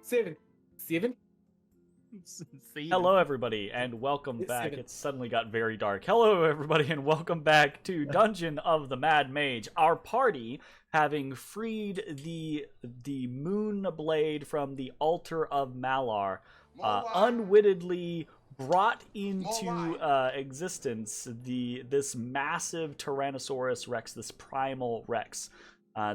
Seven. Hello, everybody, and welcome back. Seven. It suddenly got very dark. Hello, everybody, and welcome back to Dungeon of the Mad Mage. Our party, having freed the moon blade from the altar of Malar, unwittingly brought into existence this massive Tyrannosaurus Rex, this primal Rex.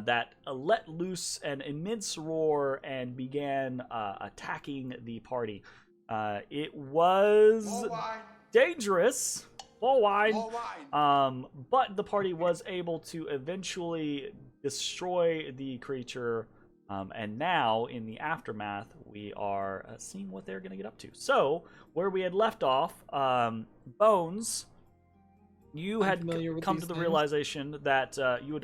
That let loose an immense roar and began attacking the party. It was dangerous, more wine. But the party was able to eventually destroy the creature. And now, in the aftermath, we are seeing what they're going to get up to. So, where we had left off, Bones, you had come to the realization that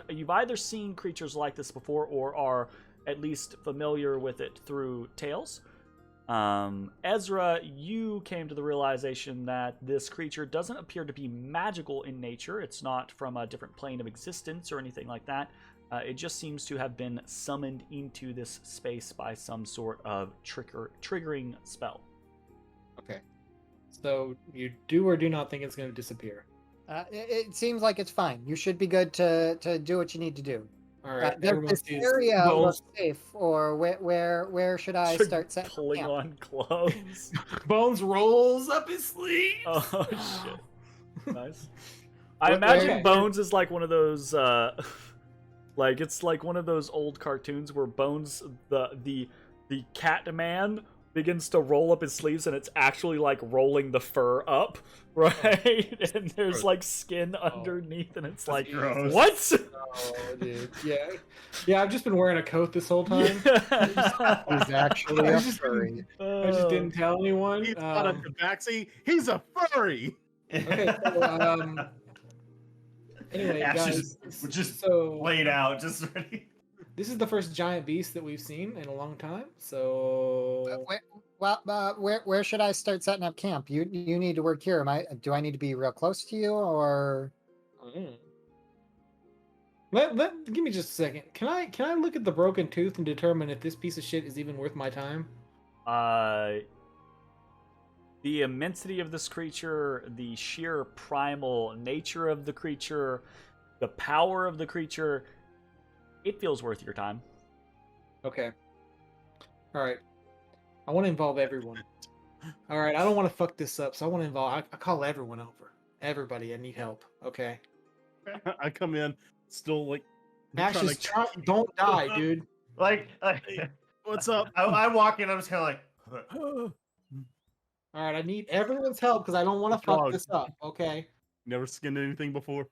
you've either seen creatures like this before or are at least familiar with it through tales. Ezrah, you came to the realization that this creature doesn't appear to be magical in nature. It's not from a different plane of existence or anything like that. It just seems to have been summoned into this space by some sort of triggering spell. Okay. So you do or do not think it's going to disappear? It seems like it's fine. You should be good to do what you need to do. All right. Does this area look safe, or where should I start setting pulling camp? on clothes? Bones rolls up his sleeve. Oh shit! Nice. I imagine Bones is like one of those, like it's like one of those old cartoons where Bones, the cat man, begins to roll up his sleeves and it's actually like rolling the fur up, right? And there's like skin underneath and it's like, gross. What? Oh, dude. Yeah. I've just been wearing a coat this whole time. He's actually a furry. I just didn't tell anyone. He's not a tabaxi. He's a furry. Okay. So, anyway, guys, we're just so laid out, just ready. This is the first giant beast that we've seen in a long time. So, Where should I start setting up camp? You need to work here. Do I need to be real close to you, or? Give me just a second. Can I look at the broken tooth and determine if this piece of shit is even worth my time? The immensity of this creature, the sheer primal nature of the creature, the power of the creature, it feels worth your time. Okay. All right. I want to involve everyone. All right. I don't want to fuck this up, so I want to involve. I call everyone over. Everybody, I need help. Okay. I come in, still like. Ashes, don't die, dude. Like, what's up? I walk in, I'm just kind of like. All right. I need everyone's help because I don't want to fuck this up. Okay. Never skinned anything before.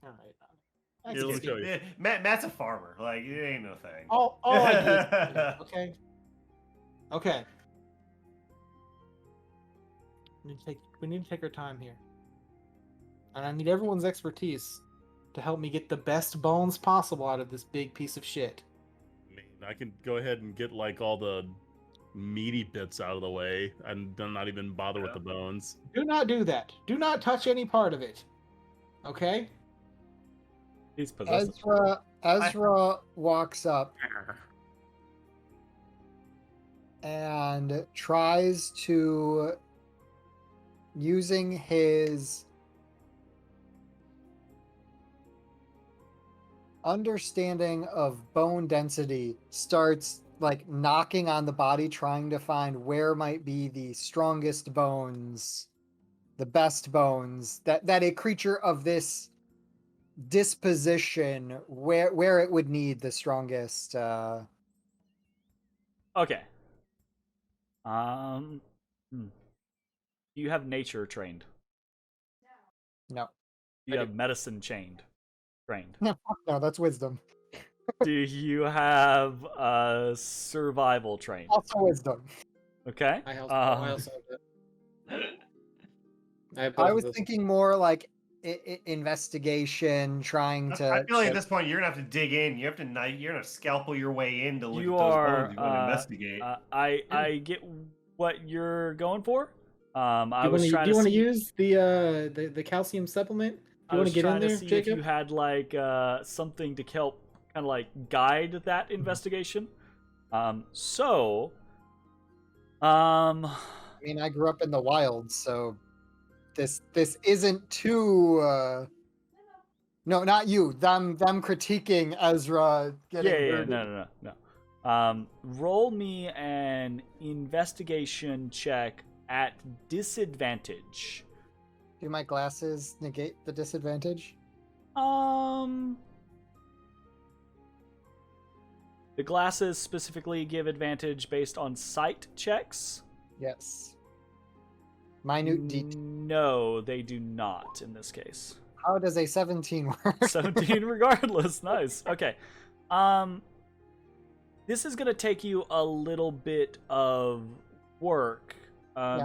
All right. Here, let me show you. Matt's a farmer. Like, it ain't no thing. All I do is okay. We need to take our time here. And I need everyone's expertise to help me get the best bones possible out of this big piece of shit. I mean, I can go ahead and get like all the meaty bits out of the way and then not even bother with the bones. Do not do that. Do not touch any part of it. Okay? He's possessed. Ezrah walks up and tries to, using his understanding of bone density, starts like knocking on the body, trying to find where might be the strongest bones, the best bones that a creature of this disposition where it would need the strongest. Okay. You have nature trained. No. You have medicine trained. No, that's wisdom. Do you have survival trained? Also wisdom. Okay. I also have that. I was thinking more like investigation, trying to. I feel like at this point you're gonna have to dig in. You're gonna scalpel your way in to look You at those are. bones you want to investigate. I get what you're going for. Do you want to use the calcium supplement? Do you want to get in there, see Jacob? if you had like something to help kind of like guide that investigation. So, I mean, I grew up in the wild, so this isn't too. No, not you. Them critiquing Ezra getting yeah, hurted. no. Roll me an investigation check at disadvantage. Do my glasses negate the disadvantage? The glasses specifically give advantage based on sight checks. Yes. Minute detail. No, they do not in this case. How does a 17 work? 17 regardless. Nice. Okay. This is going to take you a little bit of work.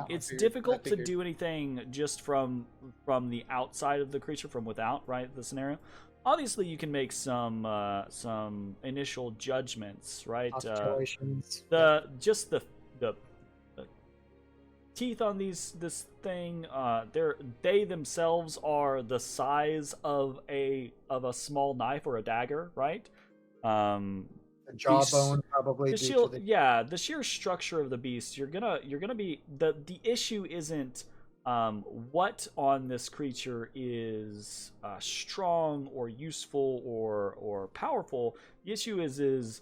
It's difficult to do anything just from the outside of the creature, from without, right? The scenario. Obviously, you can make some initial judgments, right? Observations. The teeth on this thing, they themselves are the size of a small knife or a dagger, right? The jawbone probably. The sheer structure of the beast. You're gonna be the issue isn't what on this creature is strong or useful or powerful. The issue is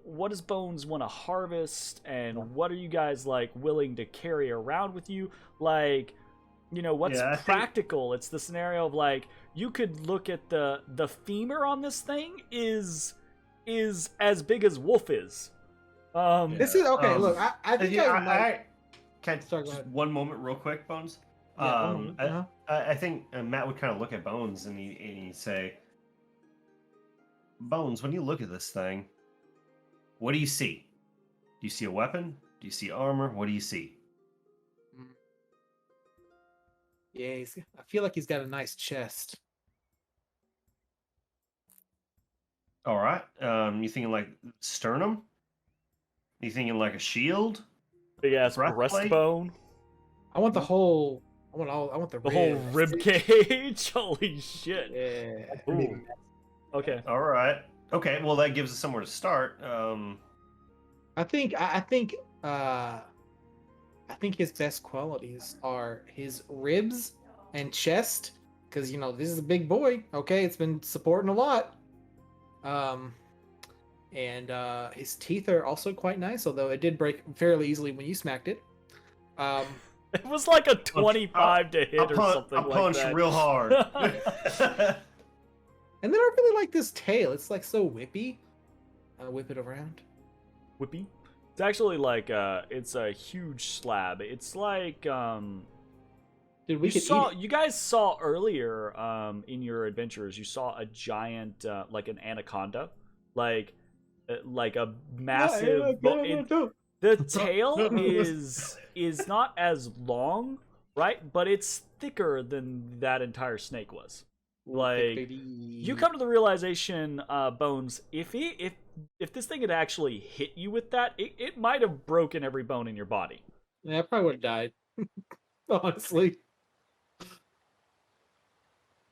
what does Bones want to harvest, and what are you guys like willing to carry around with you? Like, what's practical? It's the scenario of like you could look at the femur on this thing is as big as Wolf is. This is okay. Look, I think Can Sorry, go just ahead. one moment, real quick, Bones. Yeah, 1 moment. I think Matt would kind of look at Bones and he'd say, "Bones, when you look at this thing, what do you see? Do you see a weapon? Do you see armor? What do you see?" Yeah, I feel like he's got a nice chest. All right. You thinking like sternum? You thinking like a shield? Big ass Breastplate? breastbone. I want the whole. I want the Whole rib cage. Holy shit. Yeah. Ooh. Okay. All right. Okay. Well, that gives us somewhere to start. I think his best qualities are his ribs and chest, because this is a big boy. Okay, it's been supporting a lot. And his teeth are also quite nice, although it did break fairly easily when you smacked it. It was like a 25 to hit or something I like punched that. real hard. And then I really like this tail. It's like so whippy. Whip it around. Whippy. It's actually like it's a huge slab. It's like Dude, we could eat it. you guys saw earlier in your adventures, you saw a giant like an anaconda, like a massive the tail is not as long, right? But it's thicker than that entire snake was. Like, you come to the realization, Bones, if this thing had actually hit you with that, it might have broken every bone in your body. Yeah, I probably would have died. Honestly.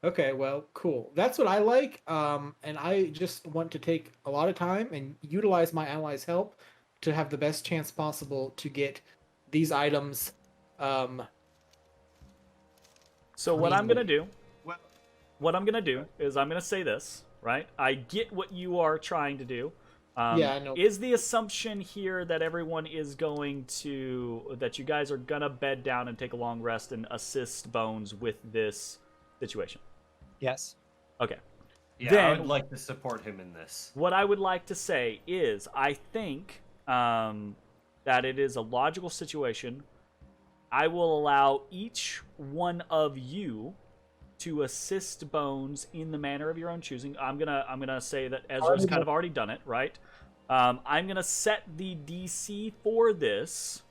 Okay, well, cool. That's what I like. And I just want to take a lot of time and utilize my allies' help to have the best chance possible to get these items. So what I'm gonna do? Well- What I'm gonna do is I'm gonna say this, right? I get what you are trying to do. Yeah, I know. Is the assumption here that everyone is that you guys are gonna bed down and take a long rest and assist Bones with this situation? Yes. Okay. Yeah, Then- I would like to support him in this. What I would like to say is I think that it is a logical situation. I will allow each one of you to assist Bones in the manner of your own choosing. I'm gonna say that Ezra's kind of already done it, right? I'm gonna set the DC for this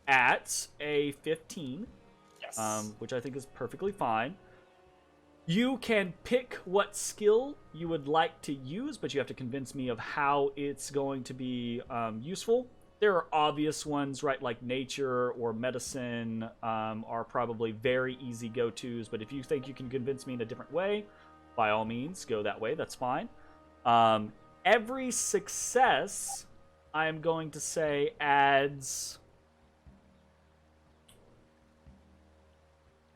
at a 15, Yes. which I think is perfectly fine. You can pick what skill you would like to use, but you have to convince me of how it's going to be useful. There are obvious ones, right, like nature or medicine are probably very easy go-tos, but if you think you can convince me in a different way, by all means, go that way, that's fine. Every success I am going to say adds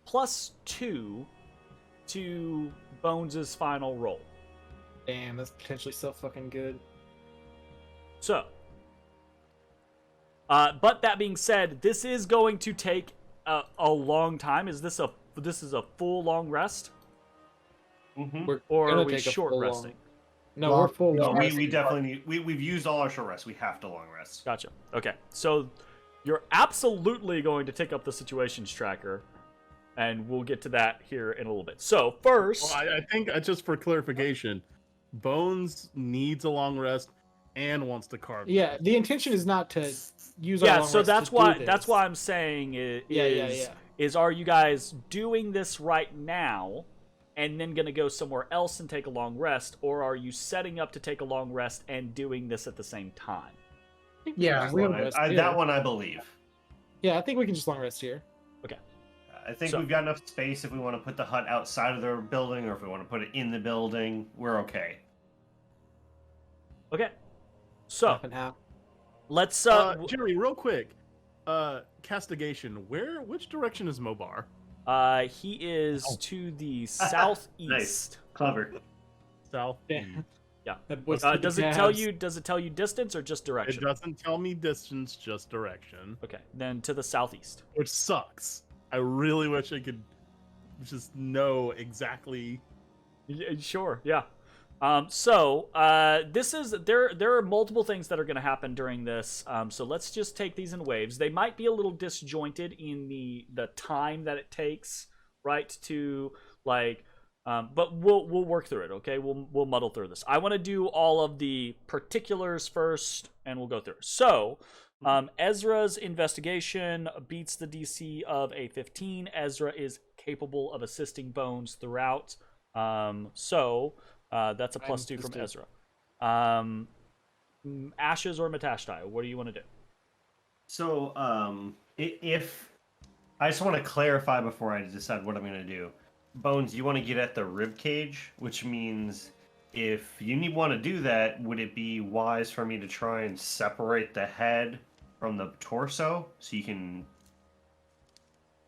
+2 to Bones' final roll. Damn, that's potentially so fucking good. So, but that being said, this is going to take a long time. Is this a full long rest, We're or gonna are we take a short full resting? No, Long- we're full. no, No, long. we definitely need. We've used all our short rests. We have to long rest. Gotcha. Okay, so you're absolutely going to take up the situations tracker, and we'll get to that here in a little bit. So first, Well, I think just for clarification, Bones needs a long rest and wants to carve. Yeah, the intention is not to use our yeah. long So rest that's to why do that's this. why I'm saying Yeah. is are you guys doing this right now, and then gonna go somewhere else and take a long rest, or are you setting up to take a long rest and doing this at the same time? Yeah, Just we long have- rest here. That one I believe. Yeah, I think we can just long rest here. I think So- we've got enough space if we want to put the hut outside of the building, or if we want to put it in the building. We're okay. Okay. So Half and half. let's Jerry, real quick, castigation. Which direction is Mobar? he is Oh. to the southeast. Clever. South. Yeah. east. That boy's Does it keeping tell tabs. you? Does it tell you distance or just It direction? doesn't tell me distance, just direction, Okay, then to the southeast. which sucks. I really wish I could just know exactly. Sure, yeah. This is there are multiple things that are going to happen during this. So let's just take these in waves. They might be a little disjointed in the time that it takes, right? To like, but we'll work through it. Okay, we'll muddle through this. I want to do all of the particulars first, and we'll go through. So. Ezra's investigation beats the DC of a 15. Ezra is capable of assisting Bones throughout. That's a +2 from assisted. Ezra. Ashes or Matashtai, what do you want to do? So, if I just want to clarify before I decide what I'm going to do, Bones, you want to get at the rib cage, which means if you want to do that, would it be wise for me to try and separate the head from the torso so you can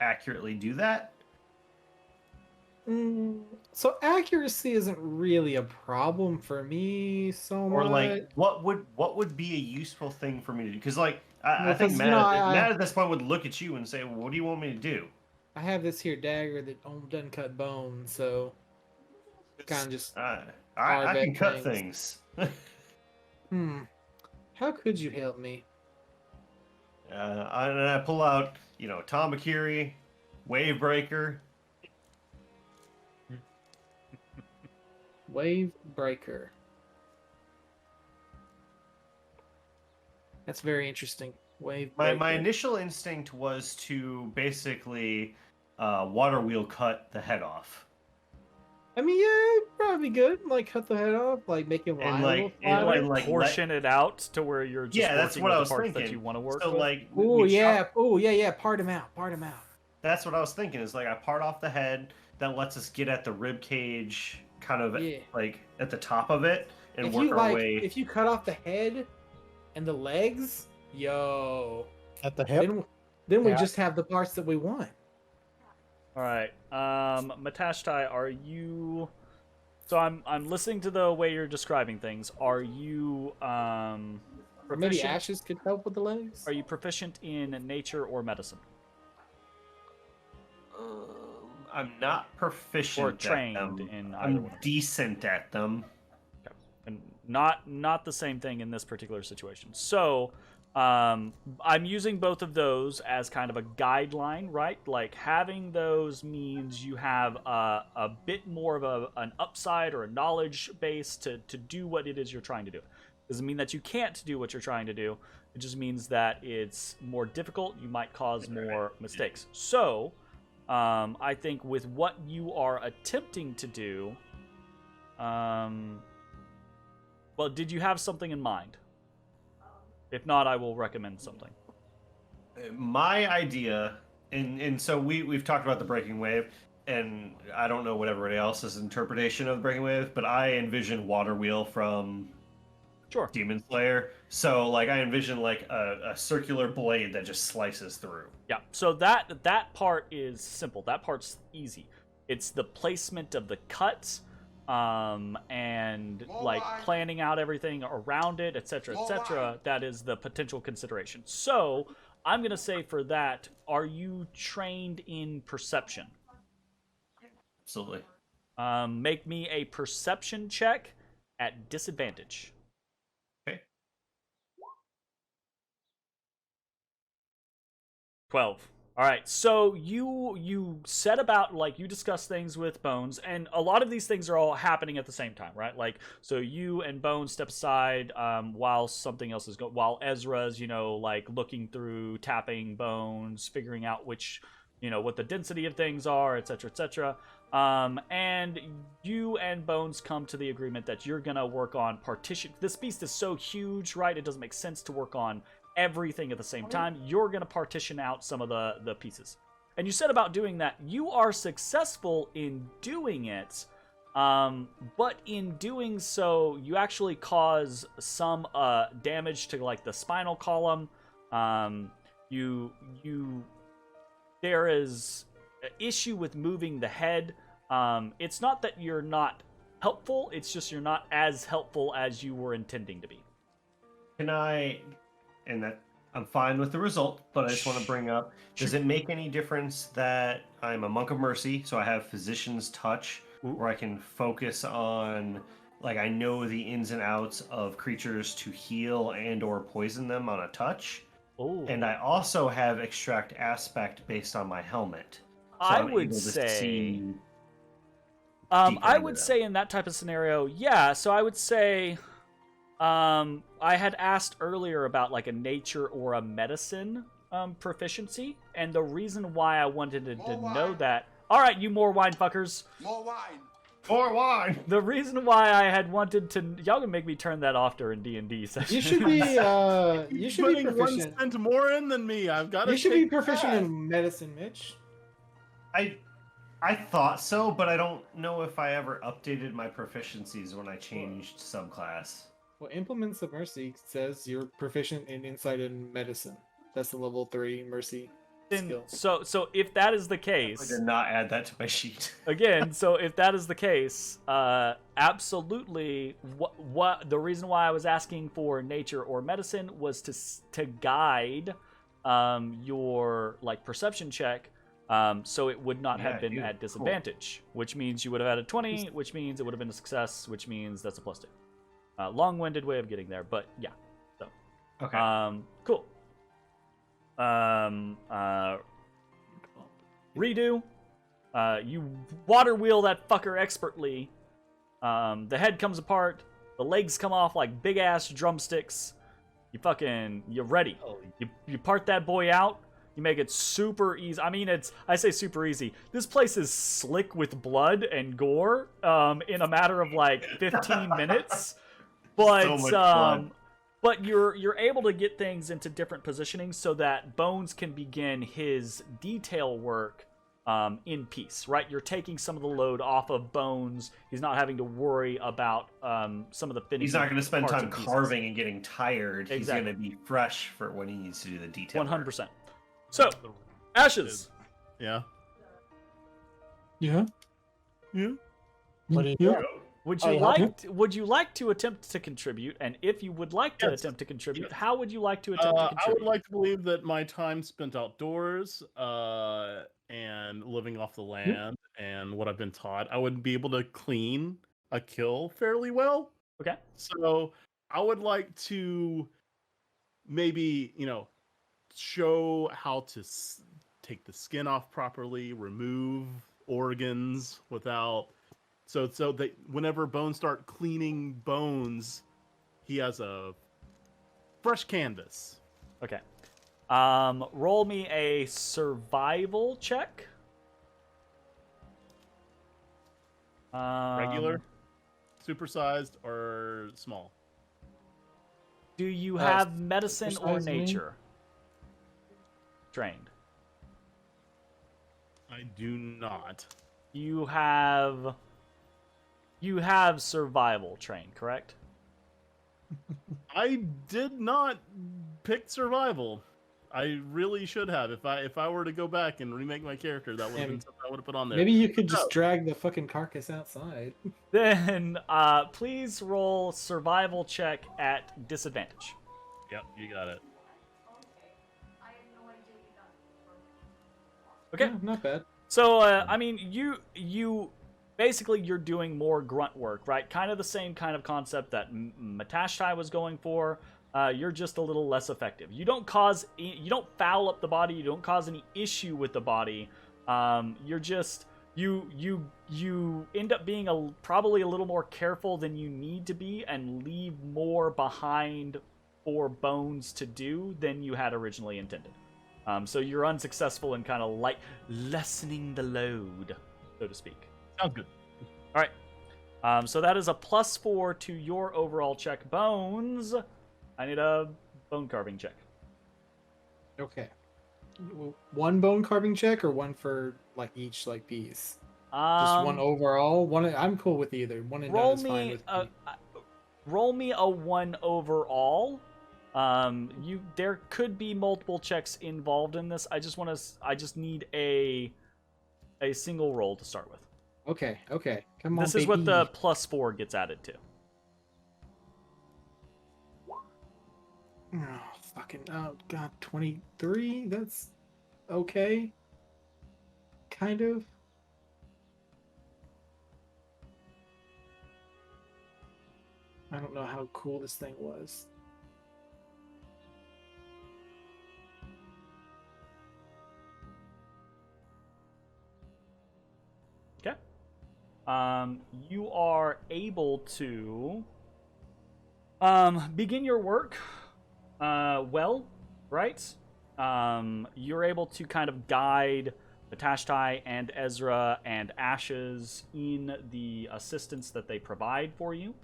accurately do that? So accuracy isn't really a problem for me so much. Or like, what would be a useful thing for me to do? Because like, I Well, think 'cause, Matt, you know, I- Matt at this point would look at you and say, well, "What do you want me to do?" I have this here dagger that doesn't cut bone, so kind of just I Hard can bed cut things. things. How could you help me? I pull out, Tamakiri, Wave Breaker. Wave breaker. That's very interesting. Wave breaker. My initial instinct was to basically water wheel cut the head off. I mean, yeah, probably good. Like cut the head off, like make it And, line a like, little and, flatter. like, Portion it out to where you're just Yeah, that's working what with I the was parts thinking. that you want to work So with. like, Oh we yeah, chop- oh yeah. Part him out. that's what I was thinking. Is like I part off the head, that lets us get at the rib cage, kind of Yeah. like at the top of it, and If work you our way. if you cut off the head and the legs, At the hip. then we Yeah. just have the parts that we want. All right, Matashtai, are you? So I'm listening to the way you're describing things. Are you Or maybe proficient? ashes could help with the legs. Are you proficient in nature or medicine? I'm not proficient Or at trained them. in either I'm one of them? decent at them. And not the same thing in this particular situation. So I'm using both of those as kind of a guideline, right? Like having those means you have a bit more of an upside or a knowledge base to do what it is you're trying to do. Doesn't mean that you can't do what you're trying to do. It just means that it's more difficult. You might cause more mistakes. So I think with what you are attempting to do, well, did you have something in mind? If not, I will recommend something. My idea, and so we've talked about the breaking wave, and I don't know what everybody else's interpretation of the breaking wave, but I envision water wheel from Sure. Demon Slayer. So like I envision like a circular blade that just slices through. Yeah. So that part is simple. That part's easy. It's the placement of the cuts, and like planning out everything around it, etc., etc. That is the potential consideration. So I'm gonna say for that, are you trained in perception? Absolutely. Make me a perception check at disadvantage. Okay. 12. All right. So you set about, like, you discuss things with Bones, and a lot of these things are all happening at the same time, right? Like, so you and Bones step aside while something else is going. While Ezra's, like looking through, tapping Bones, figuring out which, what the density of things are, etc., etc. And you and Bones come to the agreement that you're gonna work on partition. This beast is so huge, right? It doesn't make sense to work on everything at the same time. You're going to partition out some of the pieces. And you said about doing that, you are successful in doing it, but in doing so, you actually cause some damage to, like, the spinal column. There is an issue with moving the head. It's not that you're not helpful, it's just you're not as helpful as you were intending to be. And that I'm fine with the result, but I just want to bring up, does it make any difference that I'm a Monk of Mercy, so I have Physician's Touch, where I can focus on, like, I know the ins and outs of creatures to heal and or poison them on a touch? Ooh. And I also have Extract Aspect based on my helmet. So I I'm would able to say... see I would say in that type of scenario, yeah, so I would say... I had asked earlier about, like, a nature or a medicine proficiency, and the reason why I wanted to know that... Alright, you more wine fuckers! More wine! More wine! The reason why I had wanted to... Y'all can make me turn that off during D&D sessions. You should be Putting proficient. 1 cent more in than me. I've got to. You should be proficient in medicine, Mitch. I thought so, but I don't know if I ever updated my proficiencies when I changed subclass. Well, Implements of Mercy says you're proficient in Insight and Medicine. That's the level 3 Mercy skill. So if that is the I case... did not add that to my sheet. Again, so if that is the case, absolutely, what the reason why I was asking for nature or medicine was to guide your, like, perception check, so it would not have been at disadvantage, which means you would have had a 20, which means it would have been a success, which means that's a +2. Long-winded way of getting there, but yeah. So, Okay. Cool. Redo. You water wheel that fucker expertly. The head comes apart. The legs come off like big ass drumsticks. You're ready. You part that boy out. You make it super easy. I mean, I say super easy. This place is slick with blood and gore in a matter of like 15 minutes. But So much blood. but you're able to get things into different positionings so that Bones can begin his detail work in peace, right? You're taking some of the load off of Bones. He's not having to worry about some of the finishing. He's not going to spend parts time and pieces. carving and getting tired. Exactly. He's going to be fresh for when he needs to do the detail. 100%. So, Ashes. Yeah. Yeah. Yeah. What do you do? Would Oh, you yeah. would you like to attempt to contribute? And if you would like to Yes. attempt to contribute, Yes. how would you like to attempt to I contribute? would like to believe that my time spent outdoors and living off the land and what I've been taught, I would be able to clean a kill fairly well. Okay. So I would like to maybe, show how to take the skin off properly, remove organs without... So that whenever Bones start cleaning bones, he has a fresh canvas. Okay. Roll me a survival check. Regular, supersized, or small? Do you have medicine or supersize me? nature? Trained. I do not. You have survival trained, correct? I did not pick survival. I really should have. If I were to go back and remake my character, that would have been And something I would have put on there. Maybe you could No. just drag the fucking carcass outside. Then please roll survival check at disadvantage. Yep, you got it. Okay. Yeah, not bad. So I mean, you basically you're doing more grunt work, right? Kind of the same kind of concept that Matashtai was going for. You're just a little less effective. You don't foul up the body. You don't cause any issue with the body. You're just you end up being probably a little more careful than you need to be, and leave more behind for Bones to do than you had originally intended. So you're unsuccessful in kind of lessening the load, so to speak. Sounds good. All right. So that is a +4 to your overall check. Bones, I need a bone carving check. Okay. One bone carving check or one for each piece? Just one overall. One. I'm cool with either. One and done is fine with me. Roll me a 1 overall. There could be multiple checks involved in this. I just need a single roll to start with. Okay. Come on, This is what the +4 gets added to. Oh god, 23. That's okay. Kind of. I don't know how cool this thing was. Okay. You are able to begin your work. Well, right? You're able to kind of guide Matashtai and Ezrah and Ashes in the assistance that they provide for you.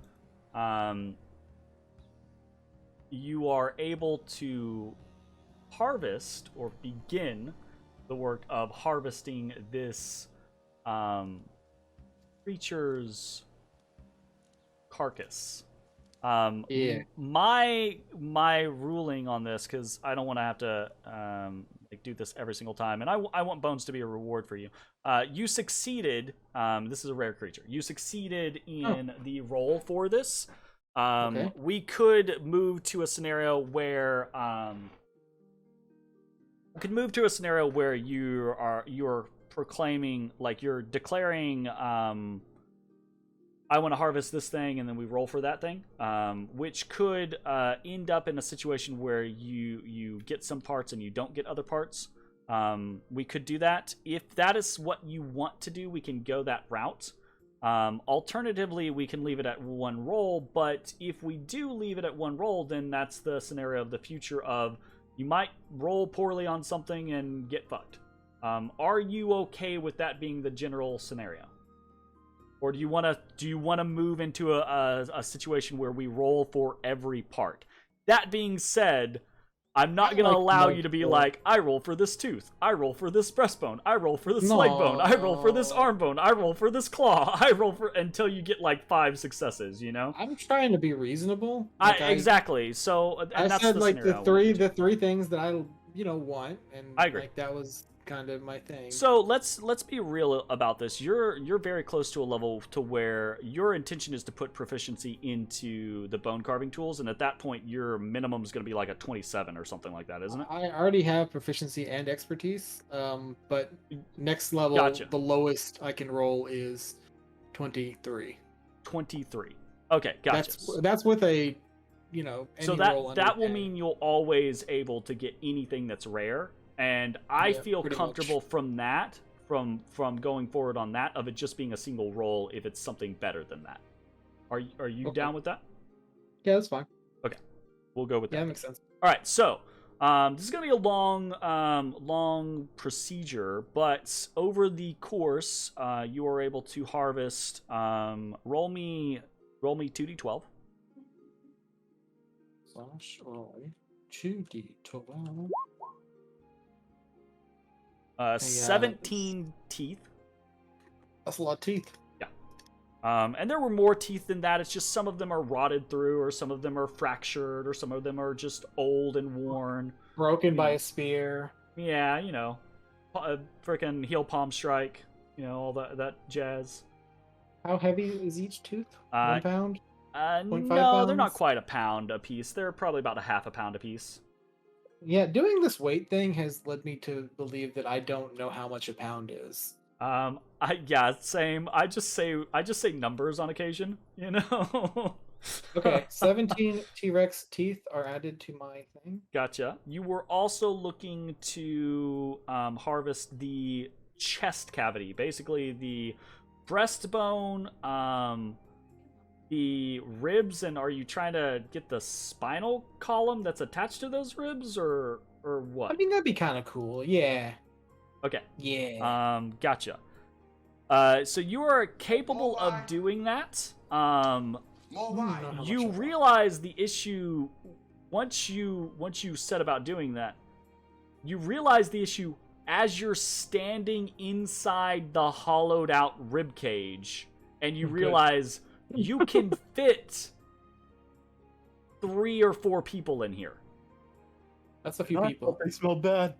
You are able to harvest or begin the work of harvesting this creature's carcass. Yeah. My ruling on this, because I don't want to have to do this every single time, and I want Bones to be a reward for you. You succeeded. This is a rare creature. You succeeded in the roll for this. Okay. We could move to a scenario where you're proclaiming, you're declaring, I want to harvest this thing, and then we roll for that thing, which could end up in a situation where you get some parts and you don't get other parts. We could do that. If that is what you want to do, we can go that route. Alternatively, we can leave it at 1 roll, but if we do leave it at 1 roll, then that's the scenario of the future of you might roll poorly on something and get fucked. Are you okay with that being the general scenario? Or do you want to move into a situation where we roll for every part? That being said, I'm not going to allow you to be like, I roll for this tooth, I roll for this breastbone, I roll for this leg bone, I roll for this arm bone, I roll for this claw, I roll for, until you get 5 successes, you know? I'm trying to be reasonable. Exactly. So I that's said the the three things that I want, and I agree. that was kind of my thing. So let's be real about this. You're very close to a level to where your intention is to put proficiency into the bone carving tools, and at that point your minimum is going to be a 27 or something like that, isn't it? I already have proficiency and expertise, but next level, Gotcha. The lowest I can roll is 23. 23. Okay, gotcha. That's with a, any so roll under that will 10. mean you'll always able to get anything that's rare. And I feel comfortable from that, from going forward on that, of it just being a single roll if it's something better than that. Are you down with that? Yeah, that's fine. Okay, we'll go with that. Yeah, that makes sense. All right, so this is gonna be a long procedure, but over the course, you are able to harvest. Roll me 2d12. Slash roll 2d12. 17 teeth. That's a lot of teeth. Yeah. And there were more teeth than that. It's just some of them are rotted through, or some of them are fractured, or some of them are just old and worn. Broken by a spear. Yeah, you know, frickin' heel palm strike, you know, all that jazz. How heavy is each tooth? 1 pound? 0.5 No, they're not pounds? quite a pound a piece. They're probably about a half a pound a piece. Yeah, doing this weight thing has led me to believe that I don't know how much a pound is. Same. I just say numbers on occasion, you know. Okay, 17 T-Rex teeth are added to my thing. Gotcha. You were also looking to harvest the chest cavity, basically the breastbone, the ribs, and are you trying to get the spinal column that's attached to those ribs, or what? I mean, that'd be kind of cool. Yeah. Okay. Yeah. Gotcha. So you are capable of doing that. You realize the issue once you set about doing that. You realize the issue as you're standing inside the hollowed out rib cage, and you realize you can fit 3 or 4 people in here. That's a few people. They smell bad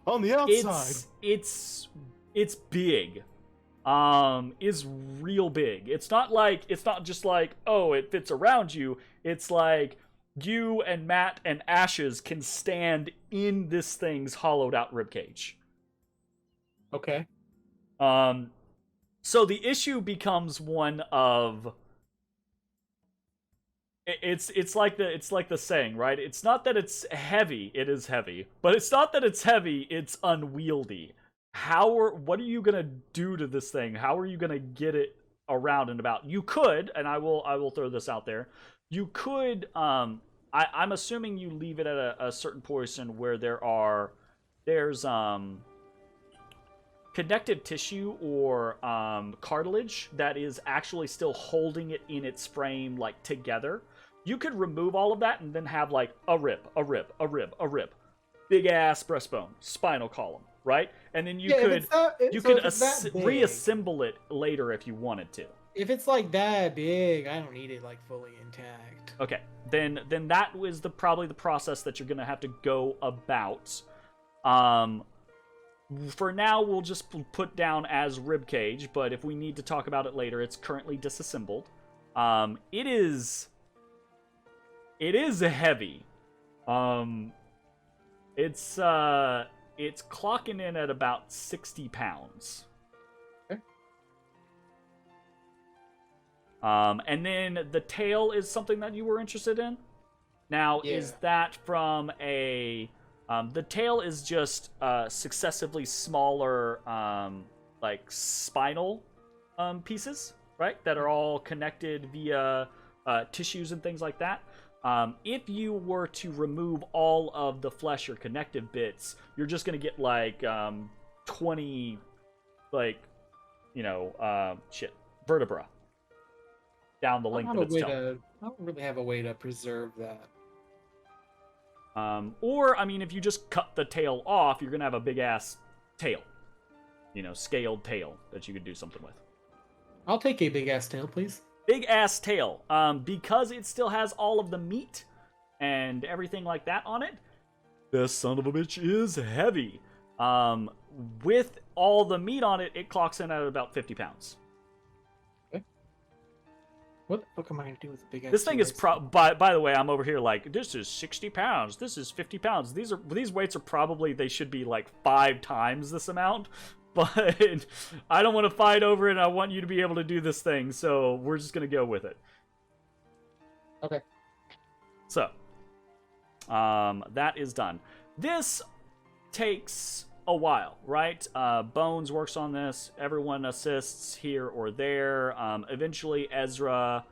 on the outside. It's big. Is real big. It's not just like, oh, it fits around you. It's like you and Matt and Ashes can stand in this thing's hollowed out ribcage. Okay. So the issue becomes one of it's like the saying, right? It's not that it's heavy, it is heavy, but it's not that it's heavy, it's unwieldy. What are you gonna do to this thing? How are you gonna get it around and about? You could, and I will throw this out there. You could, I'm assuming you leave it at a certain portion where there's connective tissue or cartilage that is actually still holding it in its frame, like, together. You could remove all of that and then have like a rib, big ass breastbone, spinal column, right? And then you could reassemble it later if you wanted to. If it's like that big, I don't need it like fully intact. Okay, then that was probably the process that you're gonna have to go about. For now, we'll just put down as ribcage, but if we need to talk about it later, it's currently disassembled. It is heavy. It's clocking in at about 60 pounds. Okay. And then the tail is something that you were interested in. Now, is that from a... the tail is just successively smaller, like, spinal pieces, right? That are all connected via tissues and things like that. If you were to remove all of the flesh or connective bits, you're just going to get, like, 20, like, vertebra down the length of its tail. I don't really have a way to preserve that. Or, I mean, if you just cut the tail off, you're gonna have a big-ass tail. Scaled tail that you could do something with. I'll take a big-ass tail, please. Big-ass tail. Because it still has all of the meat and everything like that on it, this son of a bitch is heavy. With all the meat on it, it clocks in at about 50 pounds. What the fuck am I gonna do with a big ass? This thing is by the way, I'm over here like, this is 60 pounds, this is 50 pounds. These weights are probably, they should be like 5 times this amount, but I don't want to fight over it. I want you to be able to do this thing, so we're just gonna go with it. Okay. So, that is done. This takes a while, right? Bones works on this. Everyone assists here or there. Eventually, Ezrah,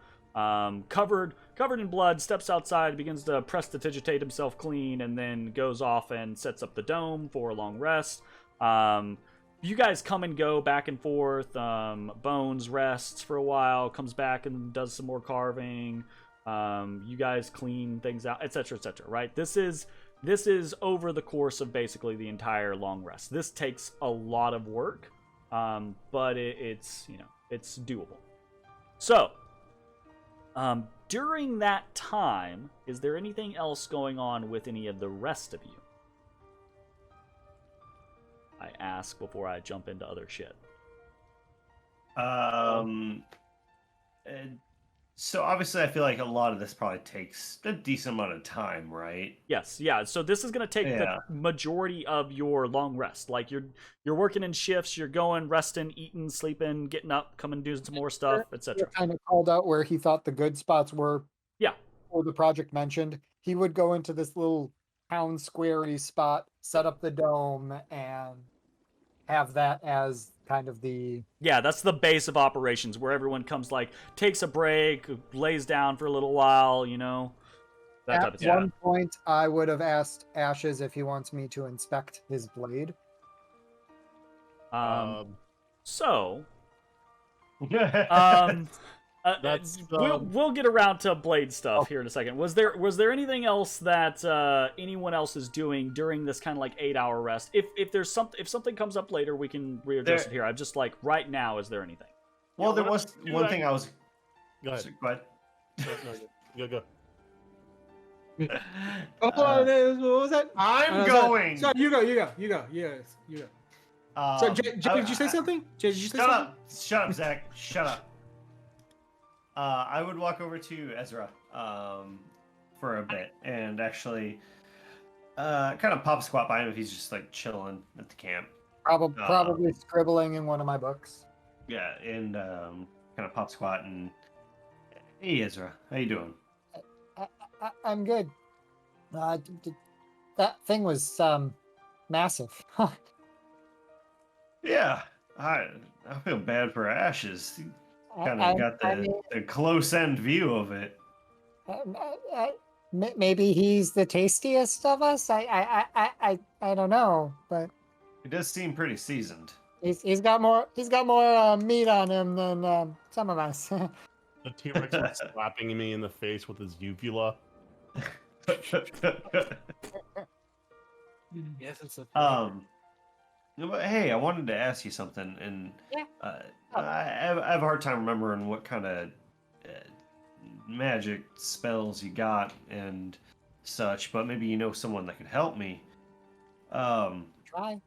covered in blood, steps outside, begins to prestidigitate himself clean, and then goes off and sets up the dome for a long rest. You guys come and go back and forth. Bones rests for a while, comes back and does some more carving. You guys clean things out, etc., etc., right? This is over the course of basically the entire long rest. This takes a lot of work, but it's doable. So, during that time, is there anything else going on with any of the rest of you? I ask before I jump into other shit. So obviously, I feel like a lot of this probably takes a decent amount of time, right? Yes, yeah. So this is going to take Yeah. the majority of your long rest. Like you're working in shifts, you're going, resting, eating, sleeping, getting up, coming, doing some more stuff, etc. Kind of called out where he thought the good spots were. Yeah. Or the project mentioned, he would go into this little town squarey spot, set up the dome, and have that as kind of the Yeah, that's the base of operations where everyone comes like takes a break, lays down for a little while, you know. That type of At stuff. one point, I would have asked Ashes if he wants me to inspect his blade. So, That's we'll get around to blade stuff here in a second. Was there anything else that anyone else is doing during this kind of like 8-hour rest? If something comes up later, we can readjust it here. I'm just like right now. Is there anything? Well, Yeah, there what was else do one I- thing I was. Go ahead. Go ahead. Go. Oh, what was that? I'm sorry. going. Sorry, you go. So, Jay, did you say something? Jay, did you say Shut something? up! Shut up, Zach! Shut up. I would walk over to Ezra for a bit and actually kind of pop squat by him if he's just like chilling at the camp. Probably scribbling in one of my books. Yeah, and kind of pop squat and hey Ezra, how you doing? I'm good. That thing was massive. Yeah, I feel bad for Ashes. Kind I of got I mean, the close end view of it. maybe he's the tastiest of us. I don't know, but It does seem pretty seasoned. he's got more meat on him than some of us. The T-Rex is slapping me in the face with his uvula. Yes, it's a. But hey, I wanted to ask you something, and Yeah. I have a hard time remembering what kind of magic spells you got and such. But maybe you know someone that could help me. Try.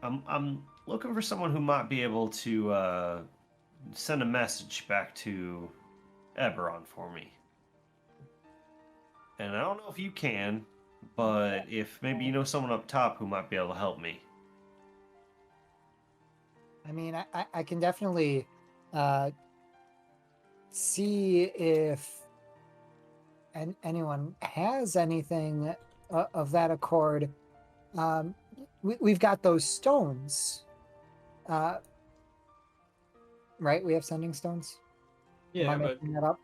I'm looking for someone who might be able to send a message back to Eberron for me. And I don't know if you can, but if maybe you know someone up top who might be able to help me. I mean, I can definitely see if anyone has anything of that accord. We've got those stones, right? We have sending stones. Am Yeah, I but making that up?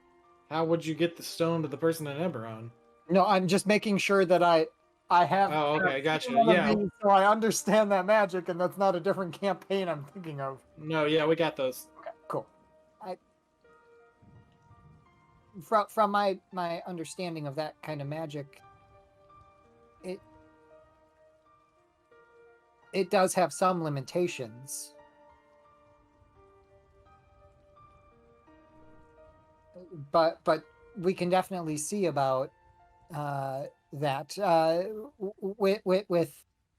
how would you get the stone to the person in Eberron? No, I'm just making sure that I have. Oh, okay, gotcha. one of Yeah. these so I understand that magic, and that's not a different campaign I'm thinking of. No, yeah, we got those. Okay, cool. From my understanding of that kind of magic, it does have some limitations. But we can definitely see about that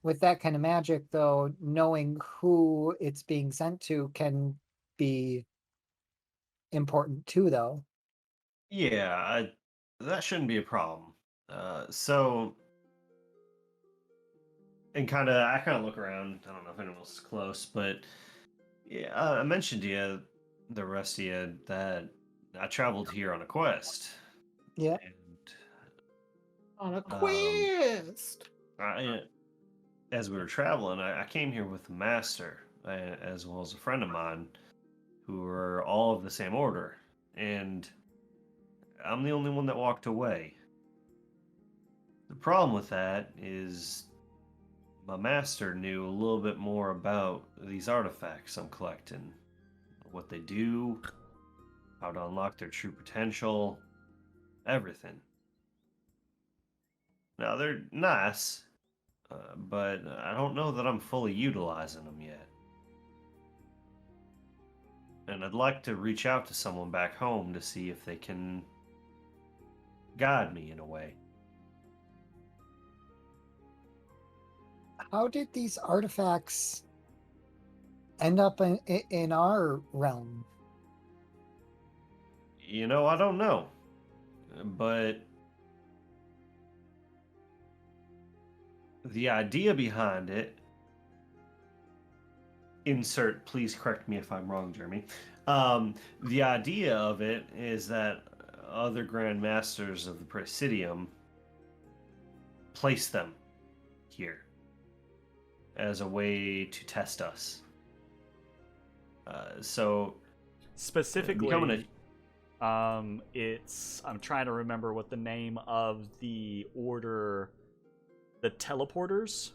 with that kind of magic, though, knowing who it's being sent to can be important too, though. Yeah, that shouldn't be a problem. So, and I kind of look around. I don't know if anyone else is close, but yeah, I mentioned to you, the rest of you, that I traveled here on a quest. Yeah. And On a quest. as we were traveling, I came here with the master, as well as a friend of mine, who were all of the same order, and I'm the only one that walked away. The problem with that is my master knew a little bit more about these artifacts I'm collecting, what they do, how to unlock their true potential, everything. Now, they're nice, but I don't know that I'm fully utilizing them yet. And I'd like to reach out to someone back home to see if they can guide me in a way. How did these artifacts end up in our realm? You know, I don't know. But the idea behind it, insert, please correct me if I'm wrong, Jeremy. The idea of it is that other Grand Masters of the Presidium place them here as a way to test us. So Specifically, becoming it's I'm trying to remember what the name of the order, the teleporters.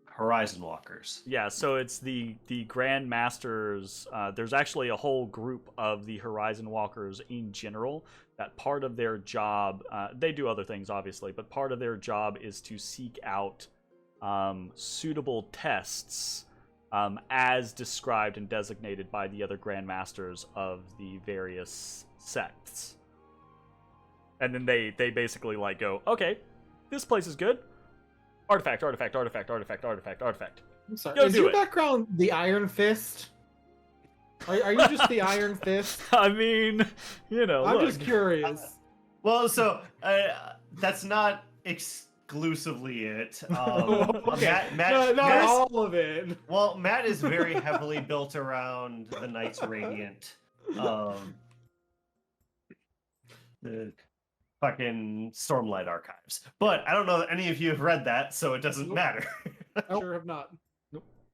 Horizon Walkers. Yeah, so it's the Grand Masters. There's actually a whole group of the Horizon Walkers in general. That part of their job, they do other things obviously, but part of their job is to seek out suitable tests as described and designated by the other Grand Masters of the various sects. And then they basically like go, okay, this place is good. Artifact. I'm sorry. Go Is do your it. background the Iron Fist? Are you just the Iron Fist? I mean, you know, I'm look. just curious. Well, so that's not exclusively it. Okay. Matt, Not Matt is- all of it. well, Matt is very heavily built around the Knights Radiant. The fucking Stormlight Archives. But I don't know that any of you have read that, so it doesn't Nope. matter. Sure have not.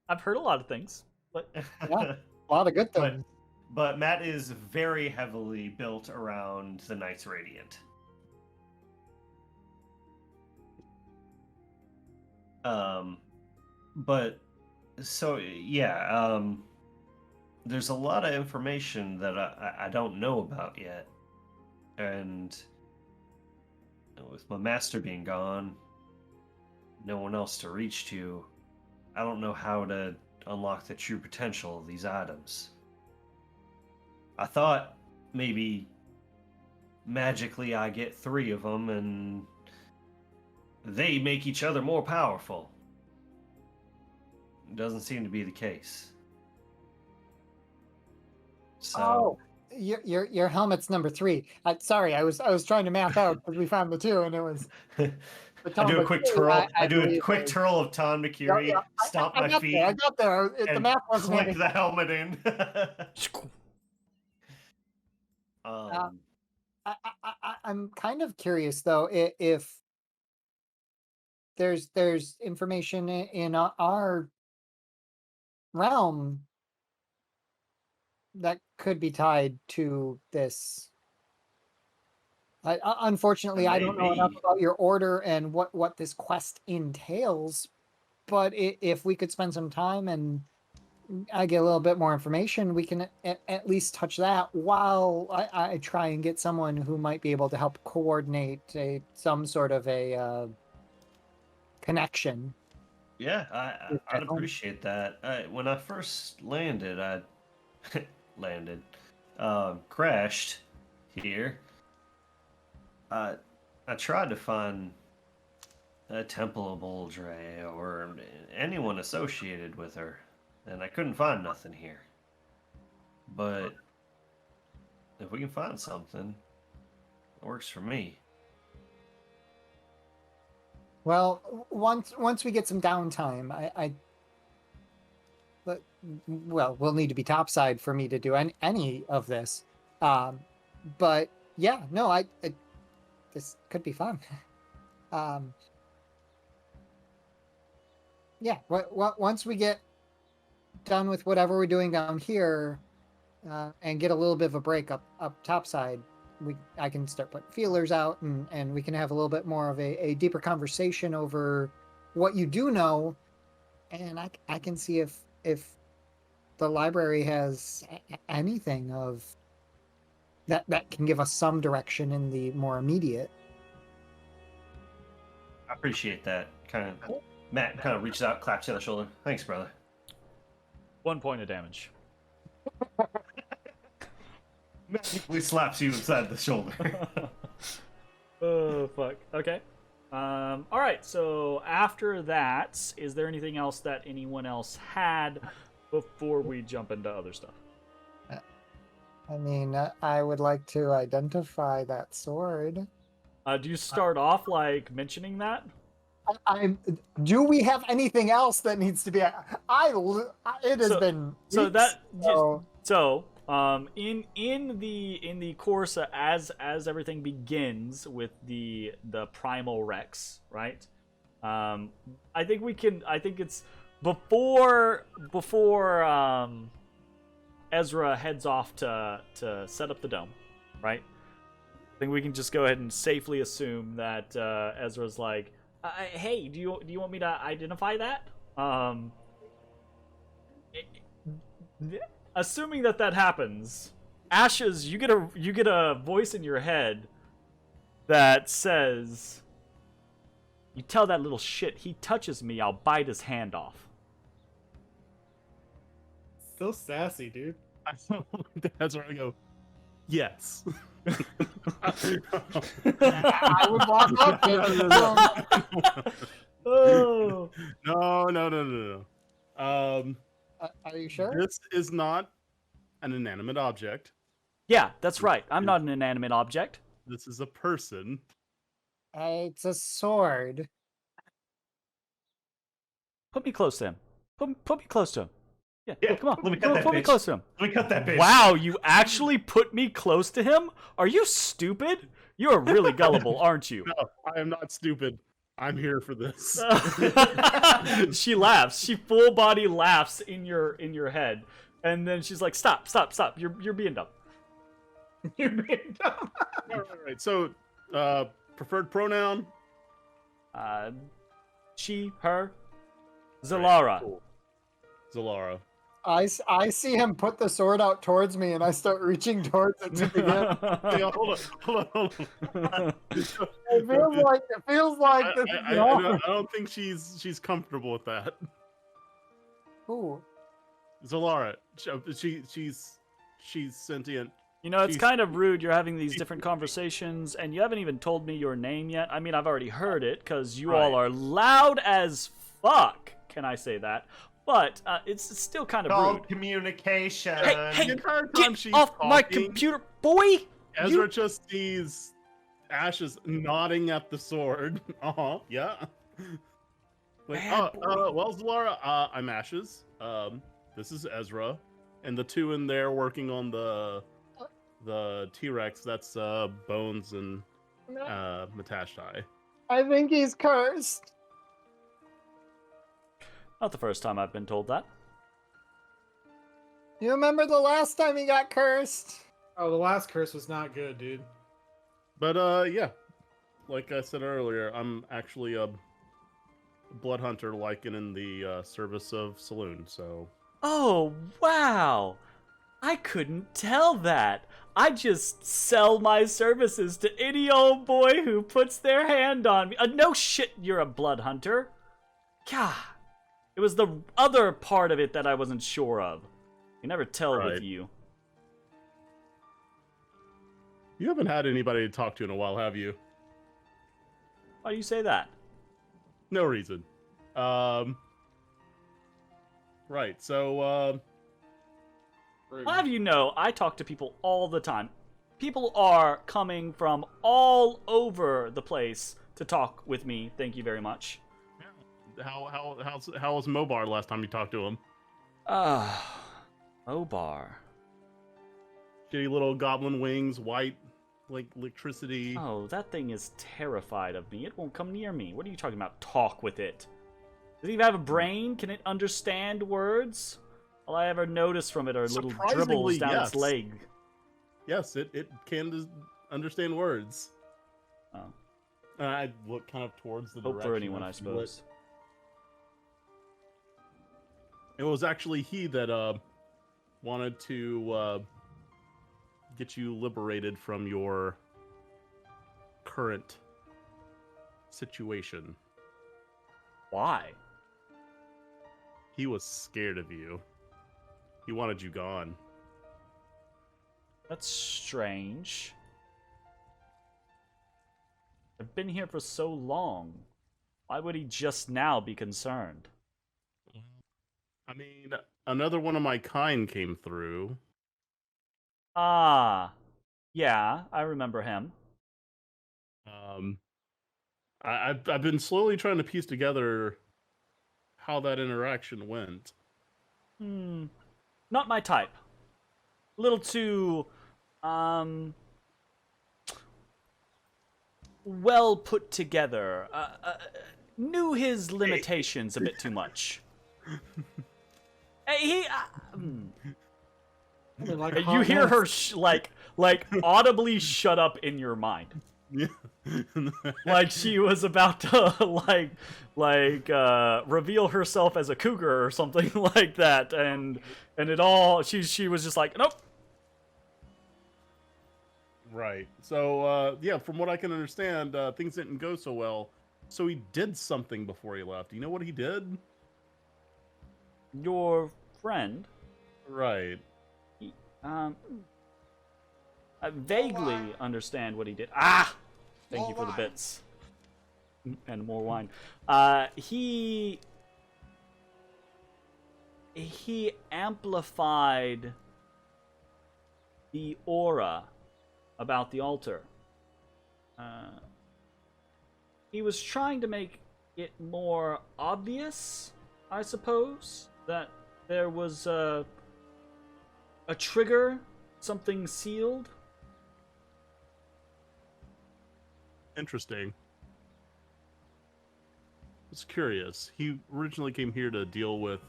I've heard a lot of things, but Yeah. A lot of good But- things. But Matt is very heavily built around the Knights Radiant. But so yeah, there's a lot of information that I don't know about yet, and with my master being gone, no one else to reach to, I don't know how to unlock the true potential of these items. I thought maybe magically I get 3 of them and they make each other more powerful. It doesn't seem to be the case. So Oh, your helmet's number 3. Sorry, I was trying to map out because we found the 2, and it was. I do a quick twirl. I do a believe quick was- twirl of Ton Makiri, Yeah, stomp I my got feet, there. I got there. The and map wasn't click hitting. the helmet in. um, I'm kind of curious though if there's information in our realm that could be tied to this. Unfortunately, I don't know enough Maybe. about your order and what this quest entails, but if we could spend some time and I get a little bit more information, we can at least touch that while I try and get someone who might be able to help coordinate some sort of a connection. yeah, With I'd that home. appreciate that. When I first landed, I crashed here. I tried to find a Temple of Boldre or anyone associated with her, and I couldn't find nothing here. But if we can find something, it works for me. Well, once we get some downtime, well, we'll need to be topside for me to do any of this. But yeah, no, this could be fun. Yeah, once we get done with whatever we're doing down here, and get a little bit of a break up topside, I can start putting feelers out, and we can have a little bit more of a deeper conversation over what you do know, and I can see if the library has anything of that can give us some direction in the more immediate. I appreciate that. Matt kind of reaches out, claps you on the shoulder. Thanks, brother. 1 point of damage. Magically slaps you inside the shoulder. Oh fuck. Okay. All right. So after that, is there anything else that anyone else had before we jump into other stuff? I mean, I would like to identify that sword. Do you start off like mentioning that? Do we have anything else that needs to be? It has So- been. so weeks, that- so- In the course as everything begins with the primal Rex, right? I think it's before Ezra heads off to set up the dome, right? I think we can just go ahead and safely assume that Ezra's like, hey, do you want me to identify that? Assuming that happens, Ashes, you get a voice in your head that says, "You tell that little shit he touches me, I'll bite his hand off." So sassy, dude. That's where I go. Yes. I would walk up to him. Oh, No. Are you sure? This is not an inanimate object. yeah, that's right. I'm not an inanimate object. This is a person. It's a sword. Put me close to him. Put me close to him. Yeah, Yeah, come on. let me cut that Put me bitch. close to him. Let me cut that bitch. Wow, you actually put me close to him? Are you stupid? You're really gullible, aren't you? No, I am not stupid. I'm here for this. She laughs. She full body laughs in your head, and then she's like, "Stop! You're being dumb." You're being dumb. All right. So, preferred pronoun. She, her, Zalara. Cool. Zalara. I see him put the sword out towards me, and I start reaching towards it to begin. Hey, hold on. It feels like this is I don't think she's comfortable with that. Ooh. Zalara, she's sentient. You know, it's She's- kind of rude. You're having these different conversations, and you haven't even told me your name yet. I mean, I've already heard it because you all Right. are loud as fuck. Can I say that? But it's still kind of Called rude. communication. Hey, The entire time get she's off my talking, computer, boy! Ezra You- just sees Ashes nodding at the sword. Yeah. Like, Bad boy. well, Zalara, I'm Ashes. This is Ezra, and the two in there working on the T-Rex. That's Bones and Matashtai. I think he's cursed. Not the first time I've been told that. You remember the last time he got cursed? Oh, the last curse was not good, dude. But yeah, like I said earlier, I'm actually a blood hunter, like in the service of Saloon. So Oh, wow! I couldn't tell that. I just sell my services to any old boy who puts their hand on me. No shit, you're a blood hunter. God. It was the other part of it that I wasn't sure of. You never tell Right. with you. you haven't had anybody to talk to in a while, have you? Why do you say that? No reason. Right. So I'll have you know, I talk to people all the time. People are coming from all over the place to talk with me. Thank you very much. how was Mobar last time you talked to him? Obar. Shitty little goblin wings, white like electricity. Oh, that thing is terrified of me. It won't come near me. What are you talking about? Talk with it. Does it even have a brain? Can it understand words? All I ever notice from it are little Surprisingly, dribbles down its yes. leg. Yes, it can understand words. Oh. I look kind of towards the Hope direction. for anyone, of I what- suppose. It was actually he that wanted to get you liberated from your current situation. Why? He was scared of you. He wanted you gone. That's strange. I've been here for so long. Why would he just now be concerned? I mean, another one of my kind came through. Ah, yeah, I remember him. Um, I've been slowly trying to piece together how that interaction went. Not my type. A little too, well put together. Knew his limitations a bit too much. He, Like you hear her like audibly shut up in your mind. Yeah. Like she was about to reveal herself as a cougar or something like that, and it all she was just like, nope. Right. So, yeah, from what I can understand, things didn't go so well. So he did something before he left. You know what he did? Your friend, Right. I vaguely understand what he did. Ah, thank you for the bits and more wine. He amplified the aura about the altar. He was trying to make it more obvious, I suppose, that there was a trigger, something sealed. Interesting. It's curious. He originally came here to deal with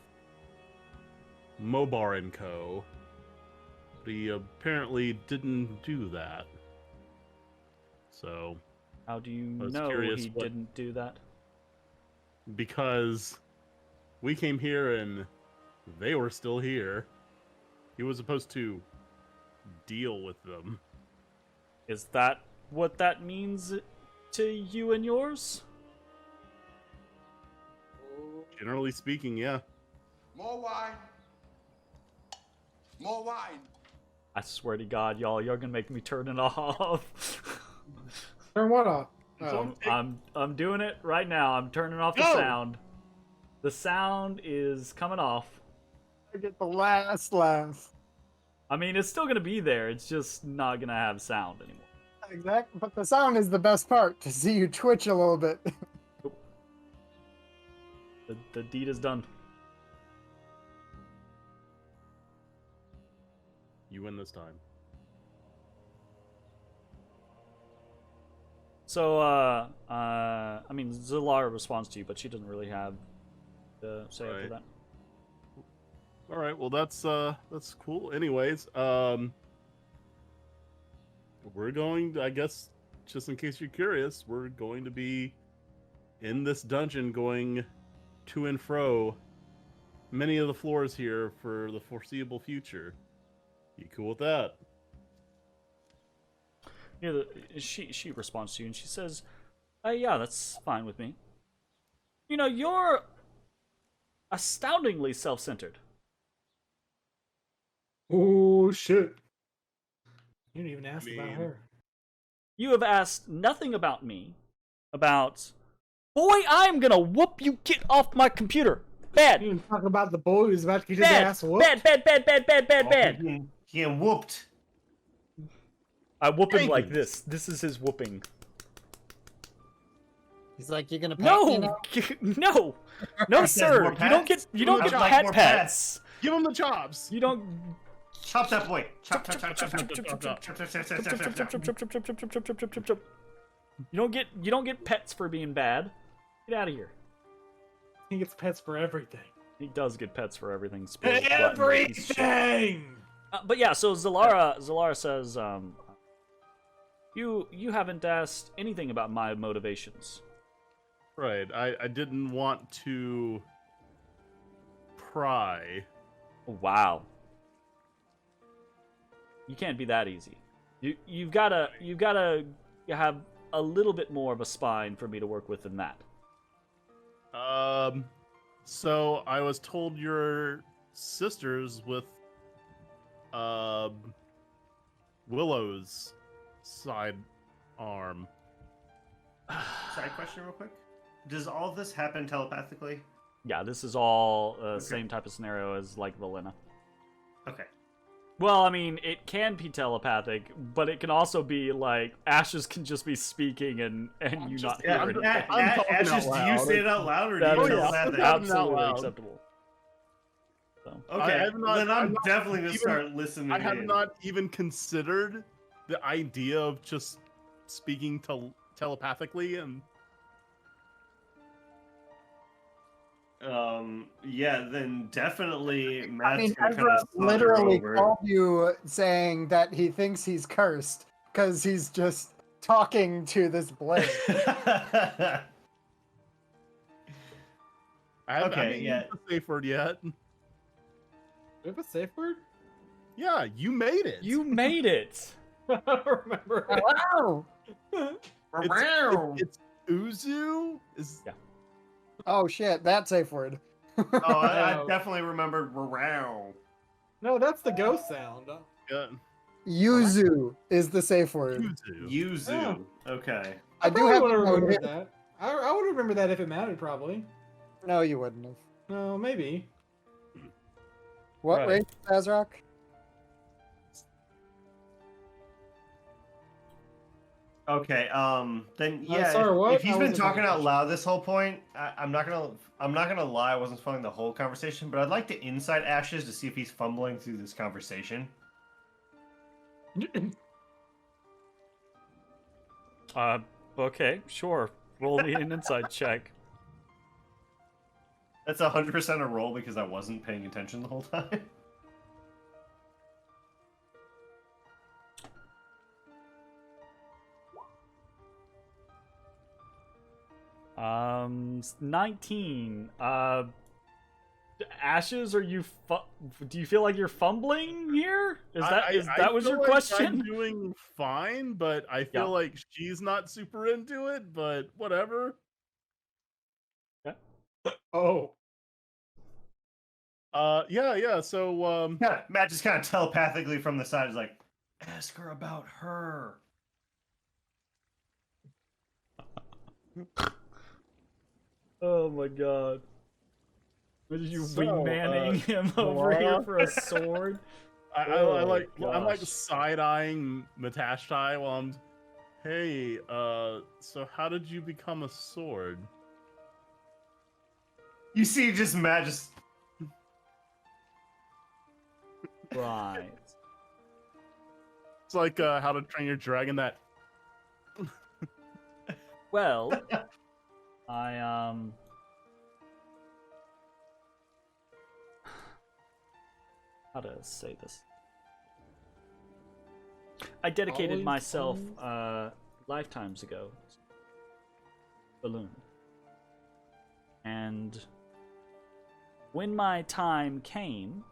Mobar and Co. But he apparently didn't do that. So, How do you I was know curious he what- didn't do that? because we came here and they were still here. He was supposed to deal with them. Is that what that means to you and yours? Generally speaking, yeah. More wine. More wine. I swear to God, y'all, you're gonna make me turn it off. Turn what off? I'm doing it right now. I'm turning off the Go! sound. The sound is coming off. I get the last laugh. I mean, it's still gonna be there. It's just not gonna have sound anymore. Exactly, but the sound is the best part, to see you twitch a little bit. The deed is done. You win this time. So, I mean, Zilara responds to you, but she doesn't really have to say after Right. that. All right, well that's cool. Anyways, we're going, I guess, just in case you're curious, we're going to be in this dungeon going to and fro many of the floors here for the foreseeable future. You cool with that? Yeah, she responds to you and she says, yeah, that's fine with me. You know, you're astoundingly self-centered. Oh shit! You didn't even ask about mean- her. You have asked nothing about me, about... Boy, I'm gonna whoop you, get off my computer! Bad! You didn't talk about the boy who's about to get his Bad! ass whooped. Bad! He getting whooped. I whoop him Thank like you. this. This is his whooping. He's like, you're gonna pet me No! now? No, Says sir! more You don't get pets? pet I'd like more pets! Give him the chops. You don't... Chop that boy. Chop, chop, chop, chop, chop, chop, chop, chop, chop, chop, chop, chop, chop, chop, chop. You don't get pets for being bad. Get out of here. He gets pets for everything. He does get pets for everything. Spoiled glutton, piece of shit. Everything. But yeah, so Zilara says, you haven't asked anything about my motivations. Right. I didn't want to pry. Wow. You can't be that easy. You've gotta have a little bit more of a spine for me to work with than that. So I was told your sisters with Willow's side arm. Side question, real quick. Does all of this happen telepathically? Yeah, this is all same type of scenario as like Valena. Okay. Well, I mean, it can be telepathic, but it can also be like Ashes can just be speaking and you not yeah, hearing. I'm talking Ashes, out do you loud. say it out loud or do That you is telepathic? out absolutely loud. acceptable. So. Okay, then I'm definitely gonna even- start listening. I have in. not even considered the idea of just speaking telepathically, and Yeah, then definitely I Matt's mean, gonna kind Ezra of literally over. called you saying that he thinks he's cursed because he's just talking to this blade. I haven't Okay, yeah. used the safe word yet. Do we have a safe word? Yeah, you made it. You made it. I don't remember. Wow! It's Uzu. Is Yeah. Oh shit, that safe word. Oh, I No. definitely remembered wow. No, that's the ghost sound. Yuzu is the safe word. Uzu. Yuzu. Yeah. Okay. I do probably have would to have note remembered here. that. I would remember that if it mattered, probably. No, you wouldn't have. No, maybe. What Right. race is Azrock? Okay. Then yeah. sorry, what? If he's I been wasn't talking paying out loud this whole point, I'm not gonna lie. I wasn't following the whole conversation, but I'd like to insight Ashes to see if he's fumbling through this conversation. Okay, sure. Roll me an inside check. That's 100% a roll because I wasn't paying attention the whole time. 19. Ashes, are you do you feel like you're fumbling here? Is that was feel your like question? I'm doing fine, but I feel Yeah. like she's not super into it. But whatever. Oh. Yeah. So, Yeah, Matt just kind of telepathically from the side is like, ask her about her. Oh my god. What did you So, wingmanning him over here Laura? for a sword? I'm Oh, like gosh. side eyeing Matashtai while I'm. Hey, so how did you become a sword? You see, just Matt just. Right. It's like How to Train Your Dragon. That Well, I how to say this? I dedicated Always myself always. lifetimes ago to balloon. And when my time came,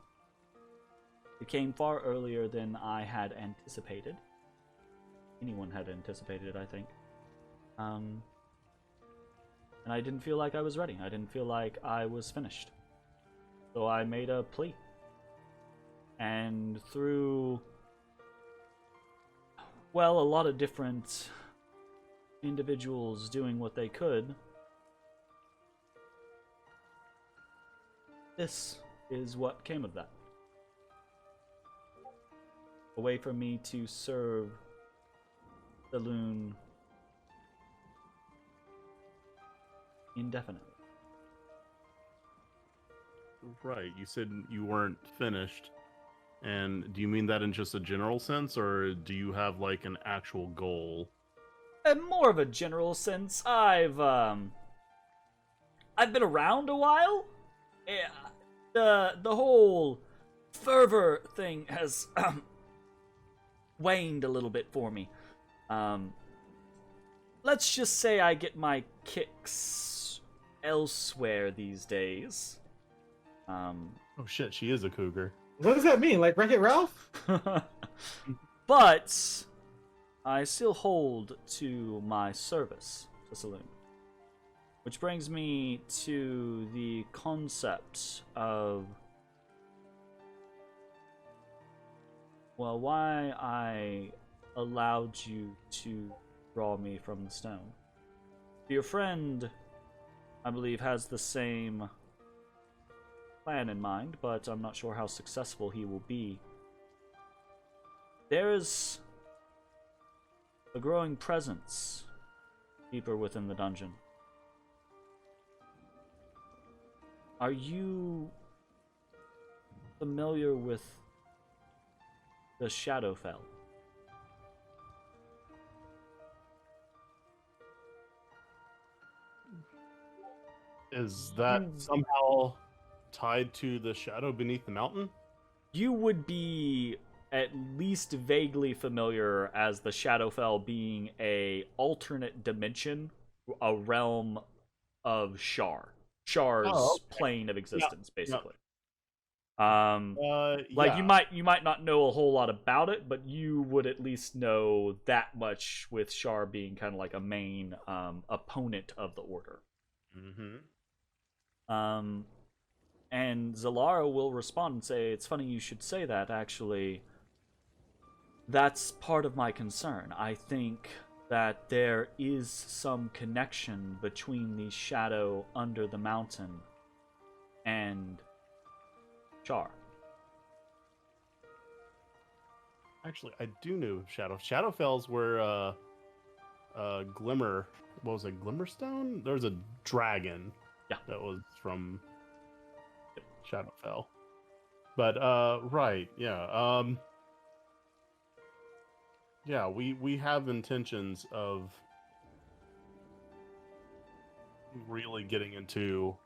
it came far earlier than I had anticipated. Anyone had anticipated, I think. And I didn't feel like I was ready. I didn't feel like I was finished. So I made a plea. And through, well, a lot of different individuals doing what they could, this is what came of that. A way for me to serve the loon indefinitely. right? You said you weren't finished, and do you mean that in just a general sense, or do you have like an actual goal? In more of a general sense, I've been around a while. Yeah, the whole fervor thing has waned a little bit for me. Let's just say I get my kicks elsewhere these days. Oh shit, she is a cougar. What does that mean? Like Wreck-It Ralph? But I still hold to my service to Saloon. Which brings me to the concept of well, why I allowed you to draw me from the stone. Your friend, I believe, has the same plan in mind, but I'm not sure how successful he will be. There is a growing presence deeper within the dungeon. Are you familiar with the Shadowfell? Is that somehow tied to the shadow beneath the mountain? You would be at least vaguely familiar as the Shadowfell being a alternate dimension, a realm of Shar. Shar's Oh, okay. plane of existence, yeah. basically. Like Yeah. you might not know a whole lot about it, but you would at least know that much, with Shar being kind of like a main opponent of the order. Mm-hmm. And Zalara will respond and say, "It's funny you should say that, actually. That's part of my concern. I think that there is some connection between the shadow under the mountain and Char." Actually, I do know Shadow. Shadowfell's where Glimmer. What was it? Glimmerstone? There's a dragon. Yeah. That was from Shadowfell. But right, yeah. Yeah, we have intentions of really getting into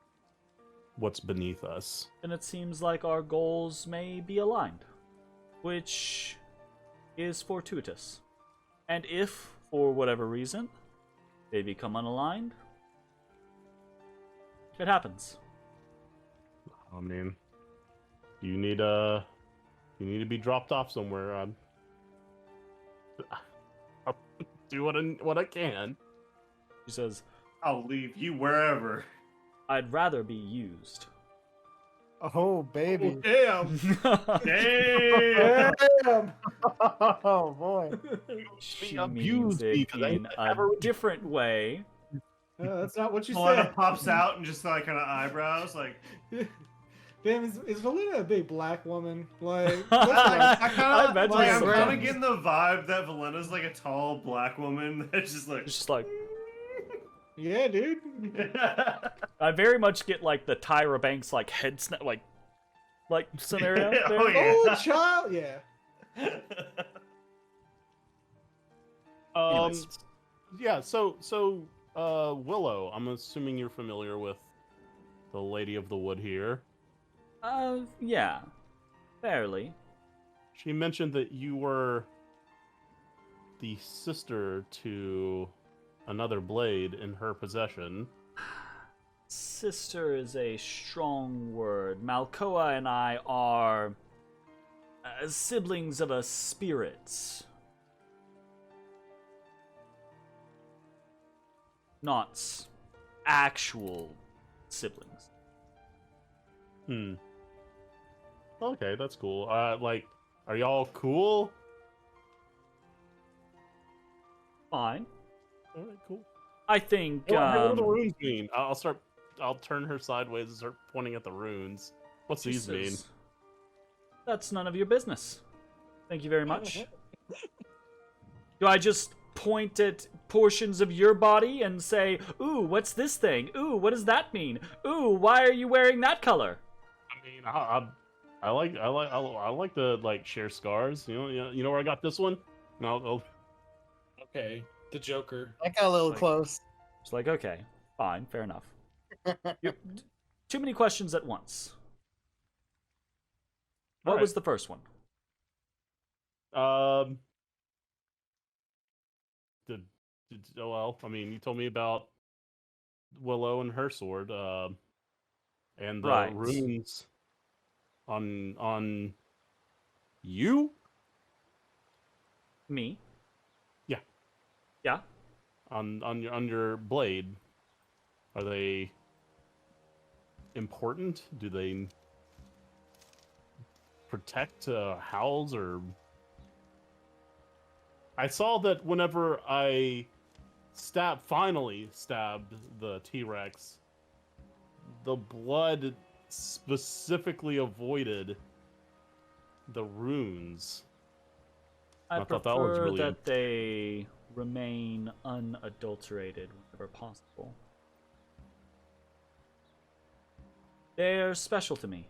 what's beneath us. And it seems like our goals may be aligned, which is fortuitous. And if, for whatever reason, they become unaligned, it happens. I mean, you need to be dropped off somewhere. I'll do what I can. She says, I'll leave you wherever. "I'd rather be used." Oh, baby. Damn. Damn! Damn. Oh, boy. She abused means me it 'cause I in a never- different way. That's not what you Valena said. pops out and just like kind of eyebrows, like. Damn, is Valena a big black woman? Like, I I kind imagine of, like, I'm sometimes. kind of getting the vibe that Valena's like a tall black woman that's just like. It's just like, yeah, dude. I very much get like the Tyra Banks like head snap like scenario. There. Oh, yeah. Oh, child. Yeah. Anyways. Yeah. So Willow. I'm assuming you're familiar with the Lady of the Wood here. Yeah, fairly. She mentioned that you were the sister to another blade in her possession. Sister is a strong word. Malkoa and I are siblings of a spirit. Not actual siblings. Okay, that's cool. Like, are y'all cool? Fine. All right, cool. I think. What do the runes mean? I'll turn her sideways and start pointing at the runes. What's she these mean? says, "That's none of your business. Thank you very much." Do I just point at portions of your body and say, "Ooh, what's this thing? Ooh, what does that mean? Ooh, why are you wearing that color?" I mean, I like to like share scars. You know where I got this one? No, Okay, the Joker. That got a little Like- close. It's like, okay, fine, fair enough. Too many questions at once. What Alright. was the first one? Well, I mean, you told me about Willow and her sword, and the Right. runes on you. Me? Yeah. Yeah? On your blade. Are they important? Do they protect howls or I saw that whenever I finally stabbed the T-Rex, the blood specifically avoided the runes. I thought that was prefer really that they remain unadulterated whenever possible. They're special to me.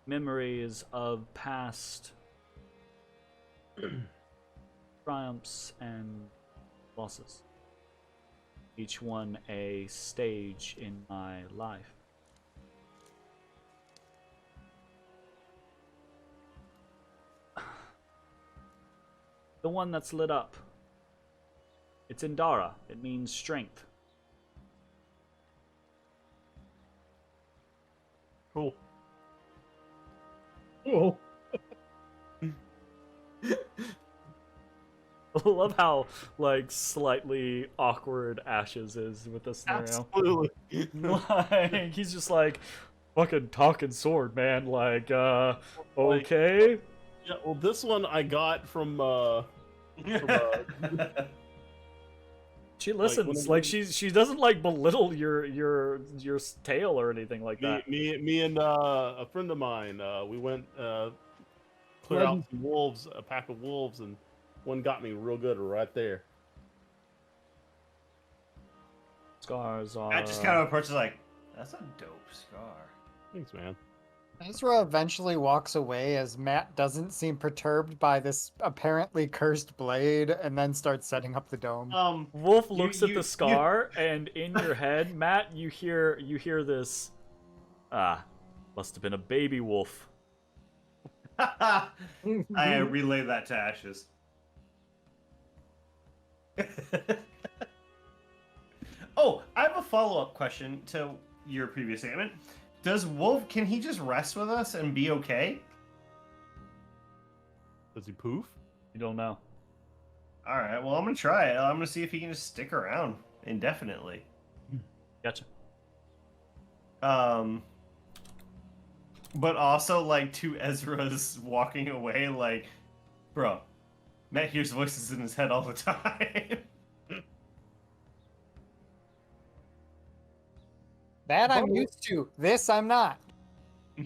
Memories of past triumphs and losses. Each one a stage in my life. The one that's lit up. It's Indara. It means strength. cool. Cool. I love how, like, slightly awkward Ashes is with this scenario. Absolutely. Like, he's just like, fucking talking sword, man. Like, okay. Yeah, well, this one I got from She listens. when- Like, she doesn't, like, belittle your tale or anything like that. me and a friend of mine. We went clear out some wolves, a pack of wolves, and one got me real good right there. Scars are... I just kind of approaches like, that's a dope scar. Thanks, man. Ezra eventually walks away as Matt doesn't seem perturbed by this apparently cursed blade and then starts setting up the dome. Wolf you- looks at you- the scar, and in your head, Matt, you hear this. Must have been a baby wolf. I relay that to Ashes. Oh, I have a follow-up question to your previous statement. Does Wolf, can he just rest with us and be okay? Does he poof? You don't know. Alright, well, I'm gonna try it. I'm gonna see if he can just stick around indefinitely. Gotcha. But also, like, to Ezra's walking away, like, bro, Matt hears voices in his head all the time. That I'm used to. This I'm not.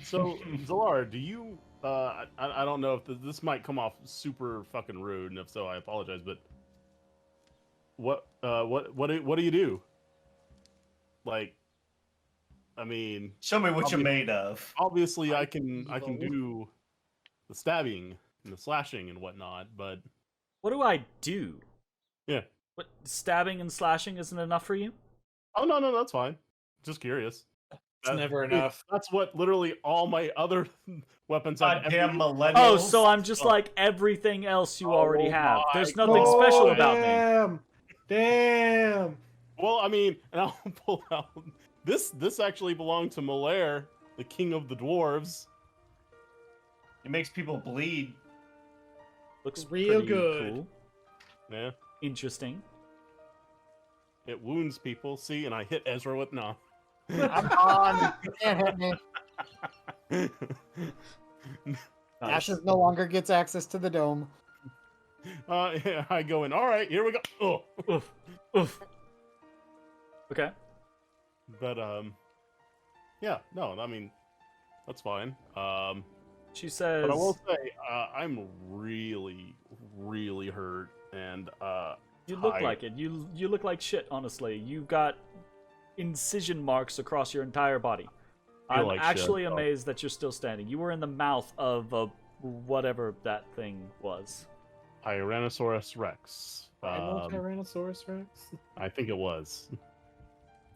So, Zalar, do you? I don't know if this might come off super fucking rude, and if so, I apologize. But what do you do? Like, I mean, Show me what you're Obvi- made of. obviously, I can do the stabbing and the slashing and whatnot, but What do I do? yeah. What, stabbing and slashing isn't enough for you? Oh no, that's fine. Just curious. It's never enough. That's what literally all my other weapons have. Goddamn millennials. Oh, so I'm just like everything else you already Oh have. my There's nothing special about me. Damn. Well, I mean, and I'll pull out this actually belonged to Malaire, the king of the dwarves. It makes people bleed. Looks Real pretty good. cool. Yeah, Interesting. it wounds people. See, and I hit Ezra with no. I'm on. You can't hit me. Nice. Ashes no longer gets access to the dome. Yeah, I go in. All right, here we go. Oh, Oof. Oof. Okay. but yeah, no, I mean, that's fine. She says, But I will say, I'm really, really hurt, and "You look tired. like it. You look like shit. Honestly, you've got incision marks across your entire body. Feel I'm like actually shit, though. amazed that you're still standing. You were in the mouth of whatever that thing was. Tyrannosaurus Rex. Tyrannosaurus Rex. I think it was.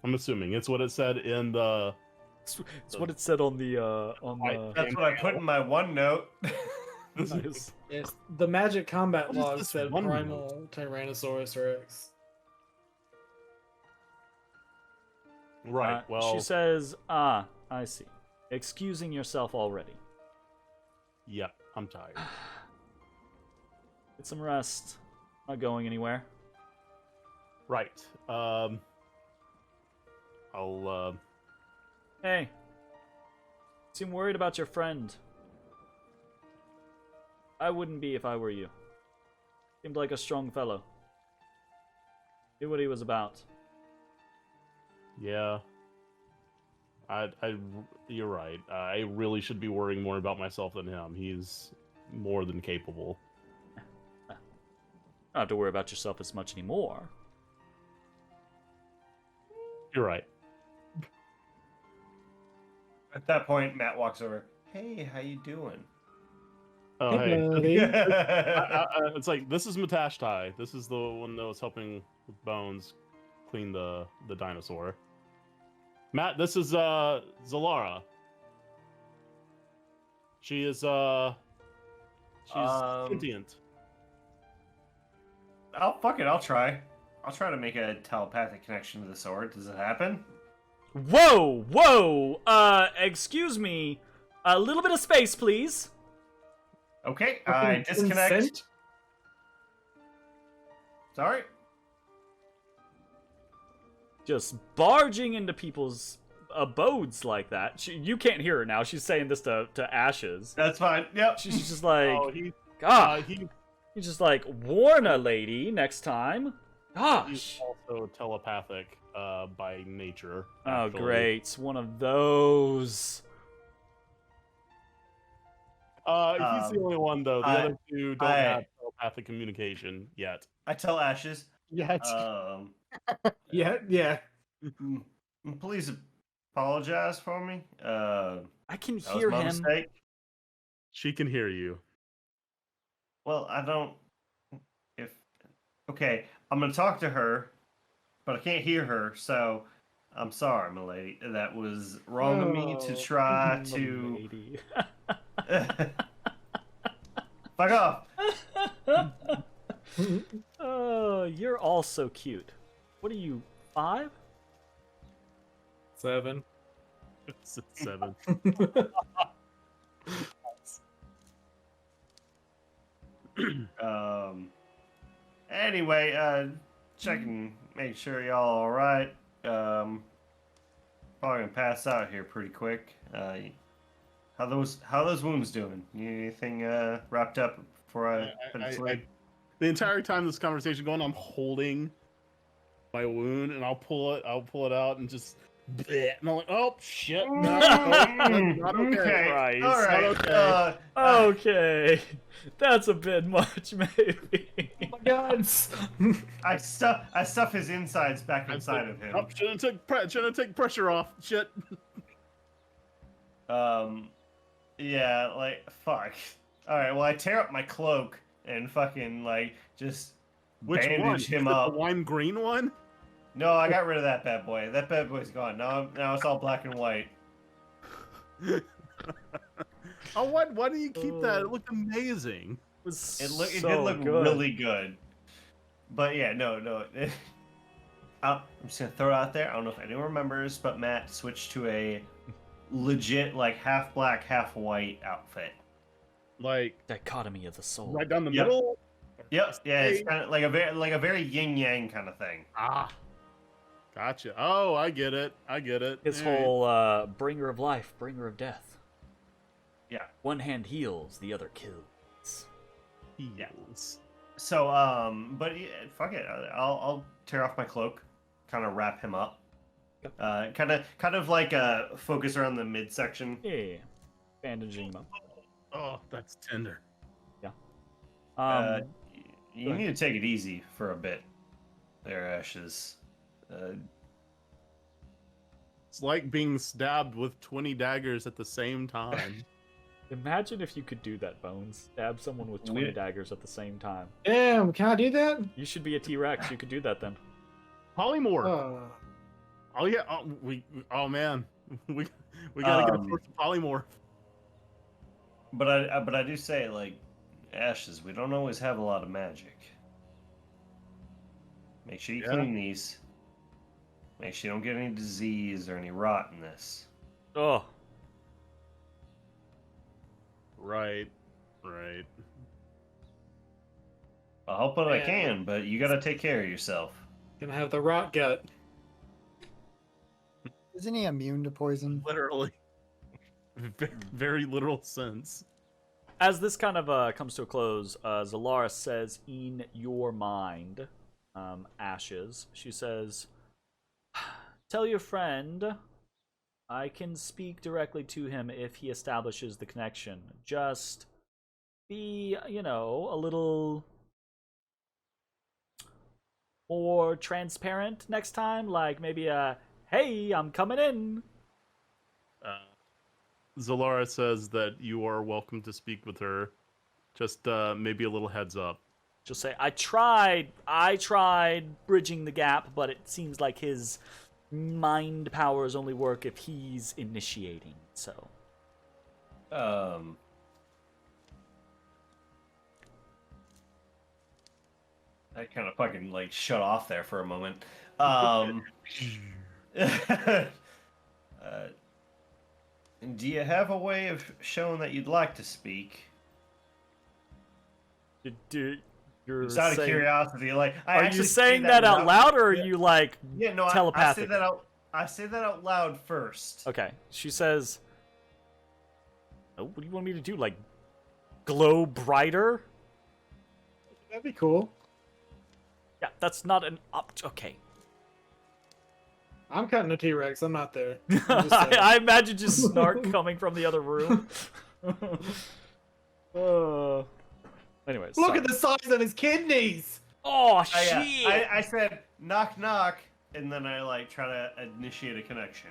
I'm assuming it's what it said in the. It's what it said on the That's what I put in my OneNote. Nice. Yes, the magic combat What is log this said one primal Tyrannosaurus Rex. Right. Well, She says, "Ah, I see. Excusing yourself already. yeah, I'm tired. Get some rest. Not going anywhere." Right. I'll. Hey. Seem worried about your friend. I wouldn't be if I were you. Seemed like a strong fellow. Knew what he was about. Yeah. You're right. I really should be worrying more about myself than him. He's more than capable. Don't have to worry about yourself as much anymore. You're right. At that point, Matt walks over. Hey, how you doing? Oh, hey. buddy. It's like, this is Matashtai. This is the one that was helping with Bones clean the dinosaur. Matt, this is Zalara. She is she's sentient. Oh, fuck it, I'll try. I'll try to make a telepathic connection to the sword. Does it happen? Whoa, whoa! Excuse me. A little bit of space, please. Okay, I disconnect. Consent? Sorry. Just barging into people's abodes like that. You can't hear her now. She's saying this to Ashes. That's fine. Yep. She's just like, Oh, God. He's just like, warn a lady next time. He's Gosh. also telepathic by nature. Oh, actually. great. One of those. He's the only one though. The other two don't I- have telepathic communication yet. I tell Ashes. Yeah. Yeah. Please apologize for me. I can That was hear my him. mistake. She can hear you. Well, I don't. Okay, I'm gonna talk to her, but I can't hear her. So, I'm sorry, my lady. That was wrong of me to try to. Lady. Fuck off. Oh, you're all so cute. What are you, 5? 7. It's 7. Anyway, checking, make sure y'all all right. Probably gonna pass out here pretty quick. How those wounds doing? You need anything wrapped up before I put it to sleep? The entire time this conversation going, I'm holding my wound, and I'll pull it out, and just, bleh, and I'm like, oh shit, no, that's not okay. Okay, Christ. all right. Okay. Okay. That's a bit much, maybe. Oh my god. I stuff his insides back inside of him. Oh, shouldn't have taken pressure off. Shit. Yeah, like fuck. All right, well I tear up my cloak and fucking like just Which one? bandage him Is it up. the wine green one? No, I got rid of that bad boy. That bad boy's gone. Now it's all black and white. Oh, why do you keep that? It looked amazing. It was It so did look good. really good. But yeah, no. I'm just gonna throw it out there. I don't know if anyone remembers, but Matt switched to a legit like half black, half white outfit. Like Dichotomy of the soul. right down the Yep. middle. Yep. Yeah, it's kind of like a very yin yang kind of thing. Ah, gotcha. Oh, I get it. His All right. whole bringer of life, bringer of death. Yeah. One hand heals, the other kills. Heals. So but yeah, fuck it. I'll tear off my cloak, kind of wrap him up. Kind of like focus around the midsection. Yeah. Bandaging him up. Oh, that's tender. You need to take it easy for a bit. There, Ashes. It's like being stabbed with 20 daggers at the same time. Imagine if you could do that, Bones. Stab someone with 20 Yeah. daggers at the same time. Damn, can I do that? You should be a T-Rex. You could do that then. Polymorph. Oh yeah. Oh man. We gotta get a first polymorph. But I do say, like, Ashes, we don't always have a lot of magic. Make sure you Yeah. clean these. Make sure you don't get any disease or any rot in this. Oh, Right. I'll help what I Yeah. can, but you gotta take care of yourself. Gonna have the rot gut. Isn't he immune to poison? Literally. Very literal sense. as this kind of comes to a close, Zalara says, in your mind, Ashes, she says, tell your friend I can speak directly to him if he establishes the connection. Just be, you know, a little more transparent next time. Like maybe hey, I'm coming in. Zalara says that you are welcome to speak with her. Just maybe a little heads up. She'll say, I tried bridging the gap, but it seems like his mind powers only work if he's initiating, so. I kind of fucking like shut off there for a moment. Do you have a way of showing that you'd like to speak? You're Just out of saying, curiosity, like, are you saying that out loud, or are you like telepathic? I say that out loud first. Okay. She says, oh, what do you want me to do? Like, glow brighter? That'd be cool. Yeah, that's not an okay. I'm cutting a T-Rex. I'm not there. I'm just saying. I imagine just snark coming from the other room. Anyways, Look sorry. at the size of his kidneys. Oh shit! I said knock knock, and then I like try to initiate a connection.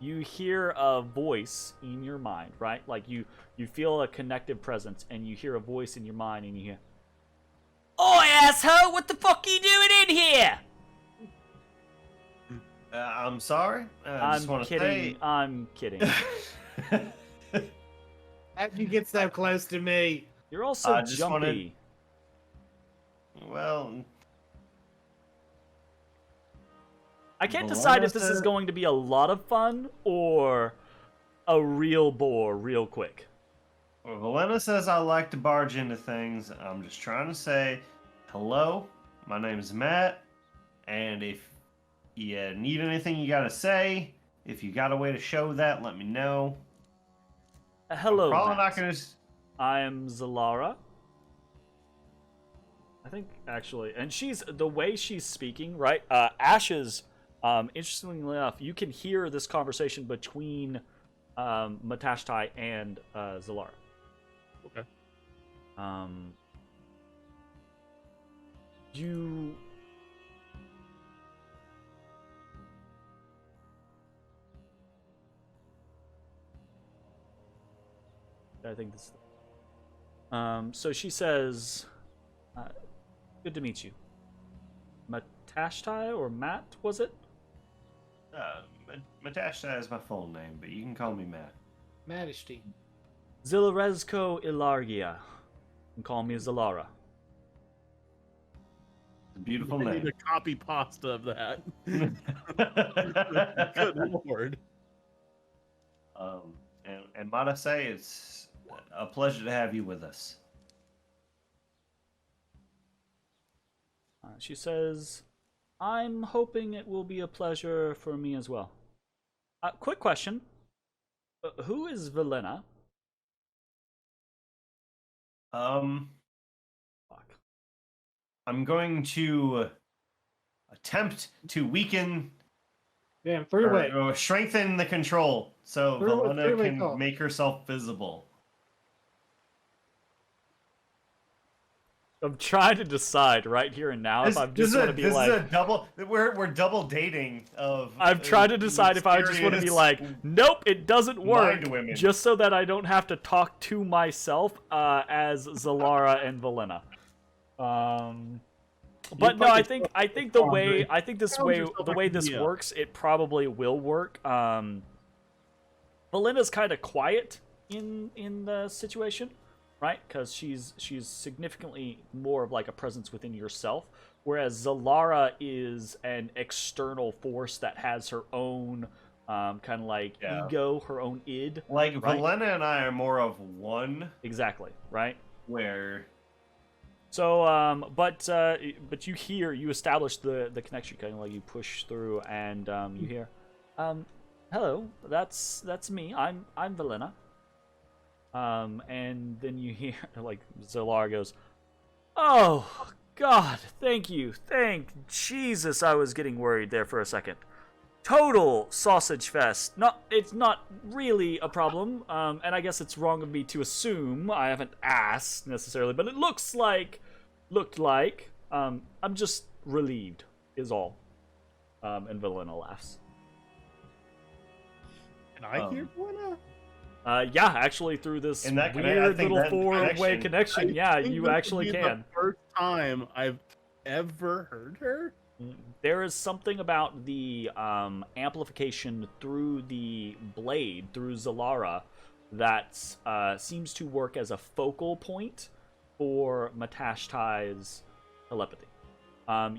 You hear a voice in your mind, right? Like you feel a connective presence, and you hear a voice in your mind, and you hear, "Oh, asshole! What the fuck are you doing in here?" I'm sorry. I'm kidding. I'm kidding. How'd you get so close to me? You're also just jumpy. Well, I can't decide if this is going to be a lot of fun or a real bore real quick. well, Valena says I like to barge into things. I'm just trying to say, hello, my name is Matt, and if you need anything you gotta say, if you got a way to show that, let me know. Hello, Probably Matt. not gonna. I am Zalara. I think, actually, and she's, the way she's speaking, right? Ashes, interestingly enough, you can hear this conversation between Matashtai and Zalara. Okay. You... I think this... so she says, good to meet you. Matashtai, or Matt, was it? Matashtai is my full name, but you can call me Matt. Matashtai. Zilarezko Ilargia. You can call me Zalara. It's a beautiful I name. need a copy pasta of that. Good lord. And Matashtai, it's a pleasure to have you with us. She says, I'm hoping it will be a pleasure for me as well. Quick question. Who is Valena? Fuck. I'm going to attempt to weaken Damn, three-way. or strengthen the control so Valena three-way can call. make herself visible. I'm trying to decide right here and now if I just want to be this like... is a double. We're double dating of. I'm trying to decide if I just want to be like, nope, it doesn't work, Mind women. just so that I don't have to talk to myself as Zalara and Valena. But no, I think the way this works, it probably will work. Valena's kind of quiet in the situation, right? Because she's significantly more of like a presence within yourself, whereas Zalara is an external force that has her own kind of like ego, her own id. Like right? Valena and I are more of one. Exactly, right? Where. So, but you establish the connection, kind of like you push through, and you hear, hello, that's me. I'm Valena. And then you hear, like, Zolara goes, "Oh, God, thank you. Thank Jesus, I was getting worried there for a second. Total sausage fest. It's not really a problem, and I guess it's wrong of me to assume. I haven't asked, necessarily, but it looked like, I'm just relieved, is all." And Valena laughs. Can I hear Buena? Yeah, actually, through this In that weird little that four-way connection, yeah, think you this actually would be can. The first time I've ever heard her. There is something about the amplification through the blade, through Zalara, that seems to work as a focal point for Matashtai's telepathy.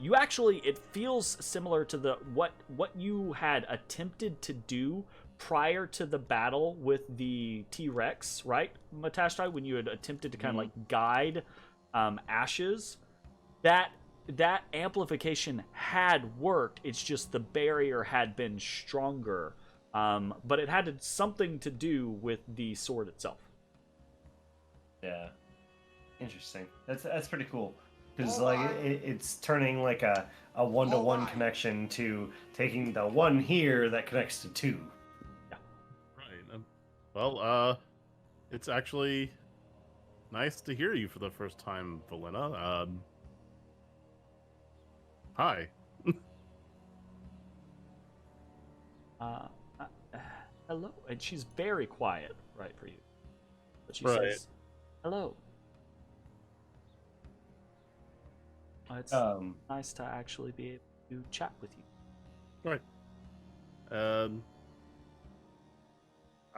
You actually, it feels similar to the what you had attempted to do prior to the battle with the T-Rex, right, Matashtai, when you had attempted to kind of like guide Ashes. That amplification had worked. It's just the barrier had been stronger, but it had something to do with the sword itself. Yeah, interesting. That's pretty cool. Because it's turning like a one-to-one connection to taking the one here that connects to two. Right. Well, it's actually nice to hear you for the first time, Valena. Hi. Hello, and she's very quiet, right, for you. But she Right. says, "Hello." It's nice to actually be able to chat with you. Right.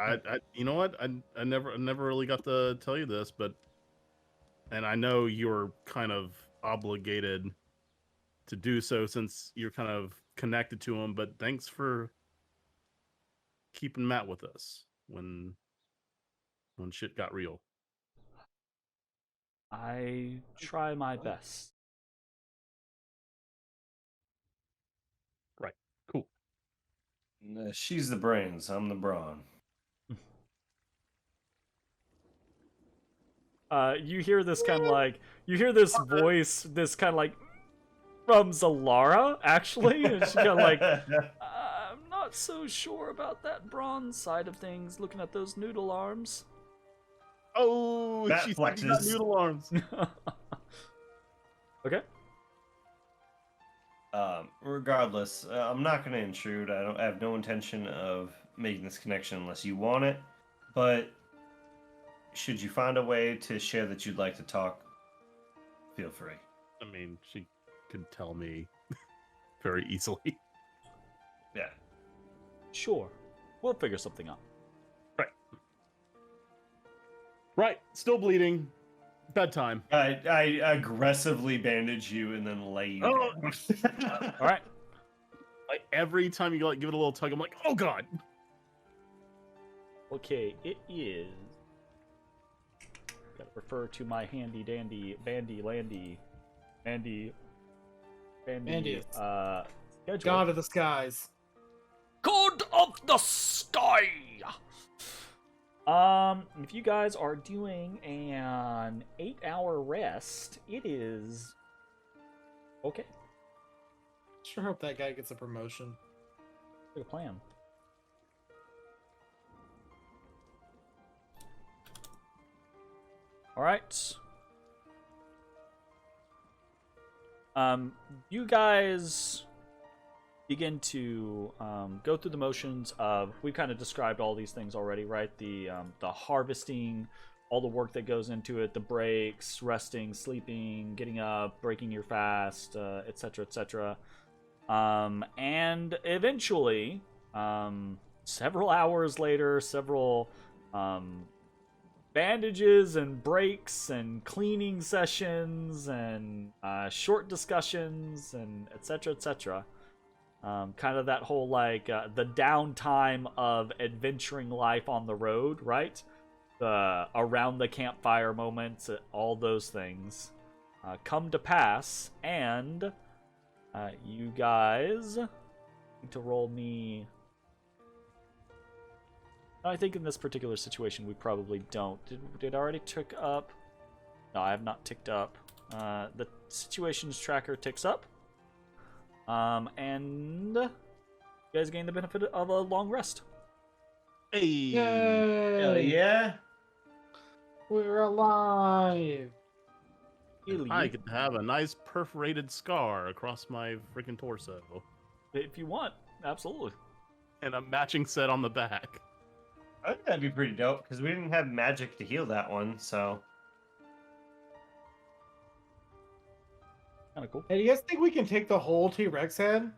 I you know what? I never really got to tell you this, but and I know you're kind of obligated to do so since you're kind of connected to him, but thanks for keeping Matt with us when shit got real. I try my best. Right. Cool. She's the brains. I'm the brawn. You hear this kind of like, you hear this voice, this kind of like, from Zalara, actually. And she's kind of like, "I'm not so sure about that bronze side of things, looking at those noodle arms." Oh, Matt she's got flexes. noodle arms. Okay. Regardless, I'm not going to intrude. I have no intention of making this connection unless you want it. But should you find a way to share that you'd like to talk, feel free. I mean, she could tell me very easily. Yeah. Sure. We'll figure something out. Right. Still bleeding. Bedtime. I aggressively bandage you and then lay you Oh. down. All right. Like every time you like give it a little tug, I'm like, oh god. Okay, it is. Gotta refer to my handy dandy bandy schedule. God of the skies. God of the sky. If you guys are doing an 8-hour rest, it is okay. Sure hope that guy gets a promotion. Good plan. All right. You guys begin to go through the motions of, we've kind of described all these things already, right? The harvesting, all the work that goes into it, the breaks, resting, sleeping, getting up, breaking your fast, etc., etc. And eventually, several hours later, several bandages and breaks and cleaning sessions and short discussions and etc., etc. Kind of that whole like the downtime of adventuring life on the road, right? The around the campfire moments, all those things come to pass, and you guys need to roll me. I think in this particular situation, we probably don't. Did I already tick up? No, I have not ticked up. The situations tracker ticks up. And you guys gain the benefit of a long rest. Hey. Yay! Hell yeah. We're alive. I could have a nice perforated scar across my freaking torso. If you want, absolutely. And a matching set on the back. I think that'd be pretty dope because we didn't have magic to heal that one, so. Kind of cool. Hey, do you guys think we can take the whole T-Rex head?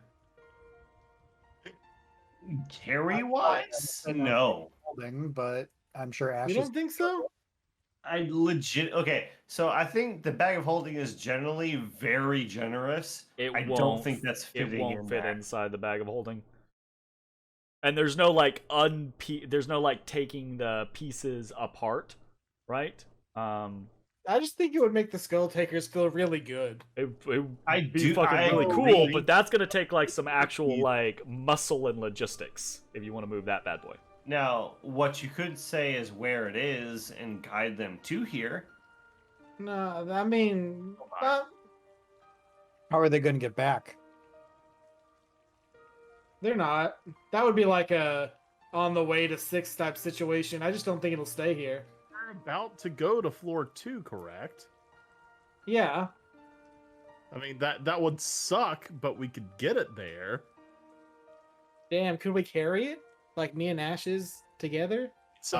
Carry wise? No. Holding, but I'm sure Ash You is don't think so? I legit. Okay, so I think the bag of holding is generally very generous. I don't think that's fitting It won't in fit that. inside the bag of holding. And there's no like there's no like taking the pieces apart, right? I just think it would make the Skull Takers feel really good. It would I be do- fucking I really cool, agree. but that's gonna take like some actual like muscle and logistics if you want to move that bad boy. Now, what you could say is where it is and guide them to here. No, I mean, how are they going to get back? they're not. That would be like a on the way to 6 type situation. I just don't think it'll stay here. We're about to go to floor 2, correct? Yeah. I mean, that would suck, but we could get it there. Damn, could we carry it? Like me and Ashes together? So,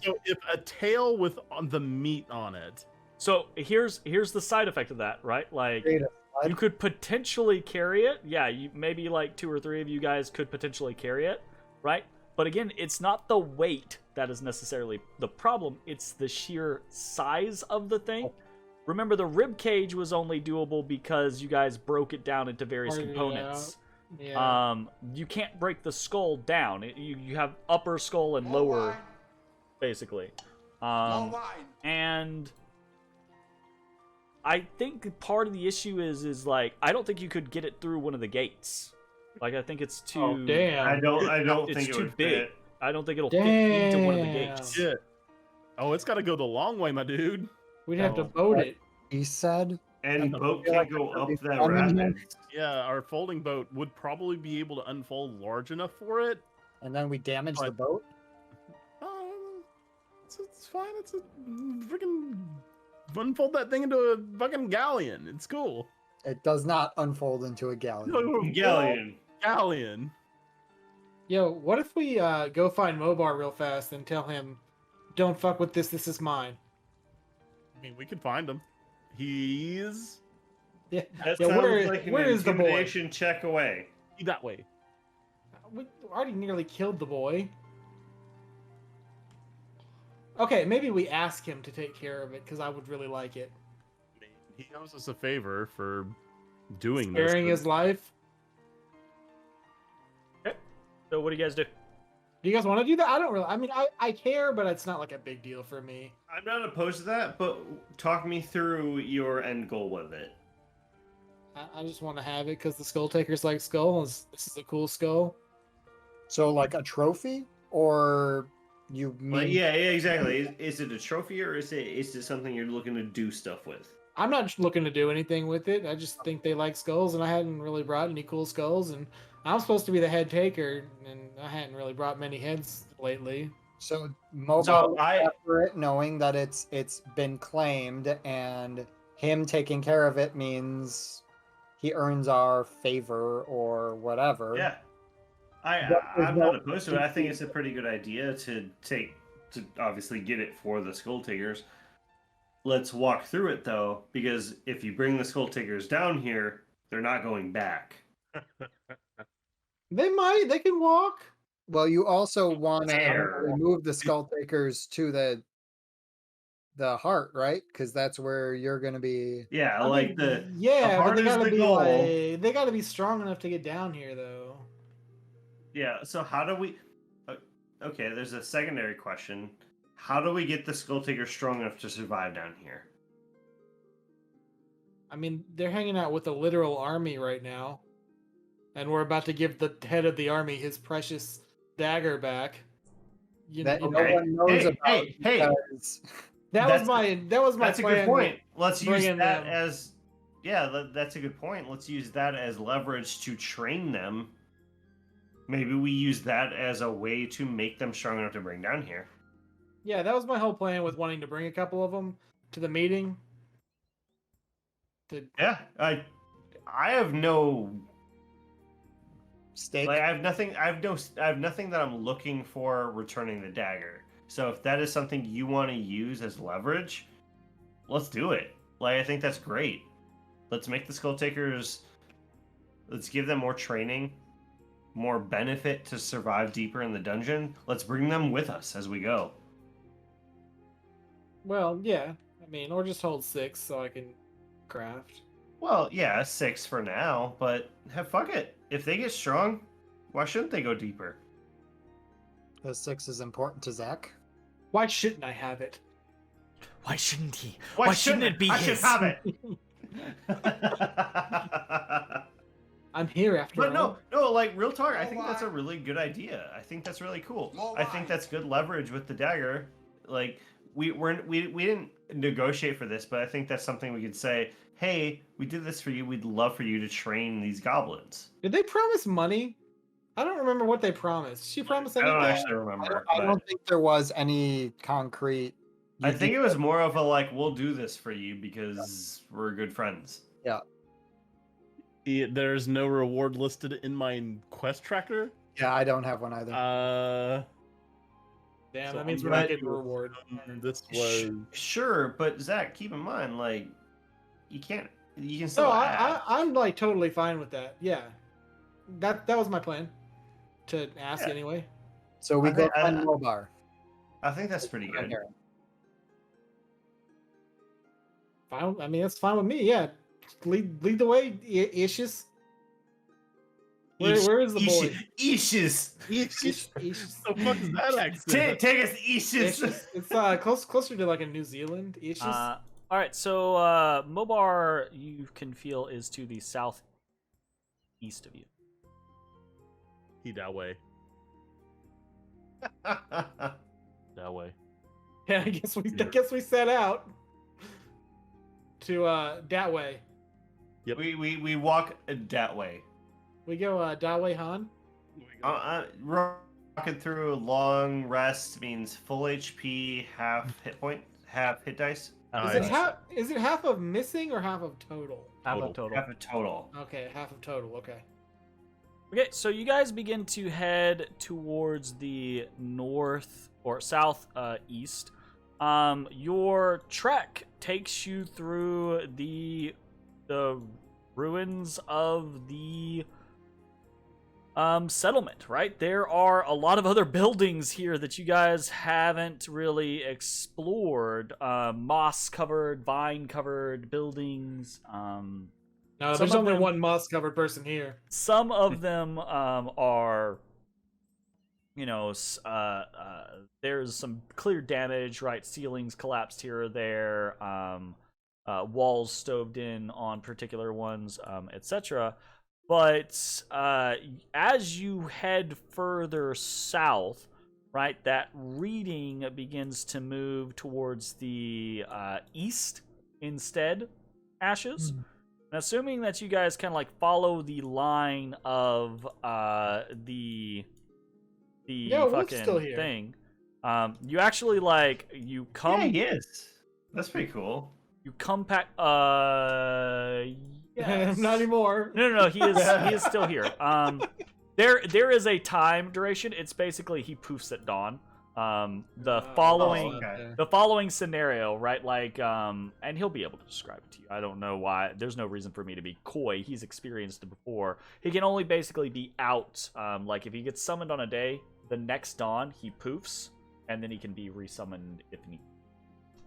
so if a tail with the meat on it. So here's the side effect of that, right? Like Create a slide? you could potentially carry it. Yeah, you maybe like 2 or 3 of you guys could potentially carry it, right? But again, it's not the weight that is necessarily the problem. It's the sheer size of the thing. Remember, the rib cage was only doable because you guys broke it down into various Parted it components. Yeah. You can't break the skull down. You have upper skull and lower, basically. And I think part of the issue is like I don't think you could get it through one of the gates. Like I think it's too. Oh damn. I don't It's think it too would big. fit. I don't think it'll fit into one of the Damn. gates. Shit. Oh, it's got to go the long way, my dude. We'd have to No. boat it. He said. And I boat feel can like go it could up be that fun in here. rapid. Yeah, our folding boat would probably be able to unfold large enough for it. And then we damage the But- boat. It's fine. It's a freaking unfold that thing into a fucking galleon. It's cool. It does not unfold into a galleon. Galleon. Galleon. Yo, what if we go find Mobar real fast and tell him, "Don't fuck with this. This is mine." I mean, we could find him. He's Yeah. That Yeah, sounds like an where is the boy? intimidation check away. that way. We already nearly killed the boy. Okay, maybe we ask him to take care of it because I would really like it. I mean, he owes us a favor for doing Sparing this. his life. So what do you guys do? Do you guys want to do that? I don't really. I mean, I care, but it's not like a big deal for me. I'm not opposed to that, but talk me through your end goal with it. I just want to have it because the Skull Takers like skulls. This is a cool skull. So, like a trophy, or you mean? But yeah, exactly. Is it a trophy or is it something you're looking to do stuff with? I'm not looking to do anything with it. I just think they like skulls, and I hadn't really brought any cool skulls. And I'm supposed to be the head taker, and I hadn't really brought many heads lately. So Mobile So after it, knowing that it's been claimed, and him taking care of it means he earns our favor or whatever. Yeah. I'm not opposed to it. I think it's a pretty good idea to obviously get it for the Skull Takers. Let's walk through it though, because if you bring the Skull Takers down here, they're not going back. They might. They can walk. Well, you also want to Fair. remove the skull takers to the heart, right? Because that's where you're going to be. Yeah, I like mean, yeah, but heart they is gotta the be goal. like, they gotta be strong enough to get down here, though. Yeah, so how do we... Okay, there's a secondary question. How do we get the Skull Taker strong enough to survive down here? I mean, they're hanging out with a literal army right now, and we're about to give the head of the army his precious dagger back. that you no know, one knows Hey, about. hey. Because that that's- was my That's a plan good point. Let's use bringing that them. as that's a good point. Let's use that as leverage to train them. Maybe we use that as a way to make them strong enough to bring down here. Yeah, that was my whole plan with wanting to bring a couple of them to the meeting. Yeah, I have no steak. like I have nothing. I have nothing that I'm looking for returning the dagger. So if that is something you want to use as leverage, let's do it. Like I think that's great. Let's make the Skull Takers. Let's give them more training, more benefit to survive deeper in the dungeon. Let's bring them with us as we go. Well, yeah. I mean, or just hold 6 so I can craft. Well, yeah, 6 for now, but fuck it. If they get strong, why shouldn't they go deeper? The 6 is important to Zach. Why shouldn't I have it? Why shouldn't he? Why shouldn't it be I his? should have it. I'm here after But all. no, like real talk, I think that's a really good idea. I think that's really cool. I think that's good leverage with the dagger. Like we didn't negotiate for this, but I think that's something we could say, hey, we did this for you. We'd love for you to train these goblins. Did they promise money? I don't remember what they promised. Did she promise I anything? don't actually remember. I don't think there was any concrete. I think it was more of a like, we'll do this for you because we're good friends. There's no reward listed in my quest tracker. Yeah, I don't have one either. Damn, So that means I'm we're not gonna getting a do- reward. This was Sure, but Zach, keep in mind, like, you can still No, add. I'm like totally fine with that. Yeah, that was my plan. To ask Yeah. anyway. So we I go think- I- find Mobar. I think that's pretty Right good. here. Fine. I mean, that's fine with me. Yeah, lead the way, Ishis. Where is the boy? Ishis. Ishis. the fuck is that accent? Take us, Ishis. Ishis. It's closer to like a New Zealand. Ishis. All right, so Mobar, you can feel is to the southeast of you. He that way. That way. Yeah, I guess we set out to that way. Yep. We walk that way. We go that way, Han. Rocking through a long rest means full HP, half hit point, half hit dice. Is it half of missing or half of total? Half of total. Half of total. Okay, half of total. Okay. Okay, so you guys begin to head towards the north or south east. Your trek takes you through the ruins of the settlement, right? There are a lot of other buildings here that you guys haven't really explored. Moss-covered, vine-covered buildings. No, Some there's of only them- one moss-covered person here. Some of them are, there's some clear damage, right? Ceilings collapsed here or there, walls stoved in on particular ones, etc. But as you head further south, right, that reading begins to move towards the east instead, Ashes. And assuming that you guys kind of like follow the line of the Wolf's fucking still here. thing, you actually like you come Yeah, he is. That's pretty cool. you come back. Yes. Not anymore. No, he is still here. There is a time duration. It's basically he poofs at dawn. The following okay. the following scenario, right? Like, and he'll be able to describe it to you. I don't know why. There's no reason for me to be coy. He's experienced it before. He can only basically be out. Like if he gets summoned on a day, the next dawn he poofs, and then he can be resummoned if needed.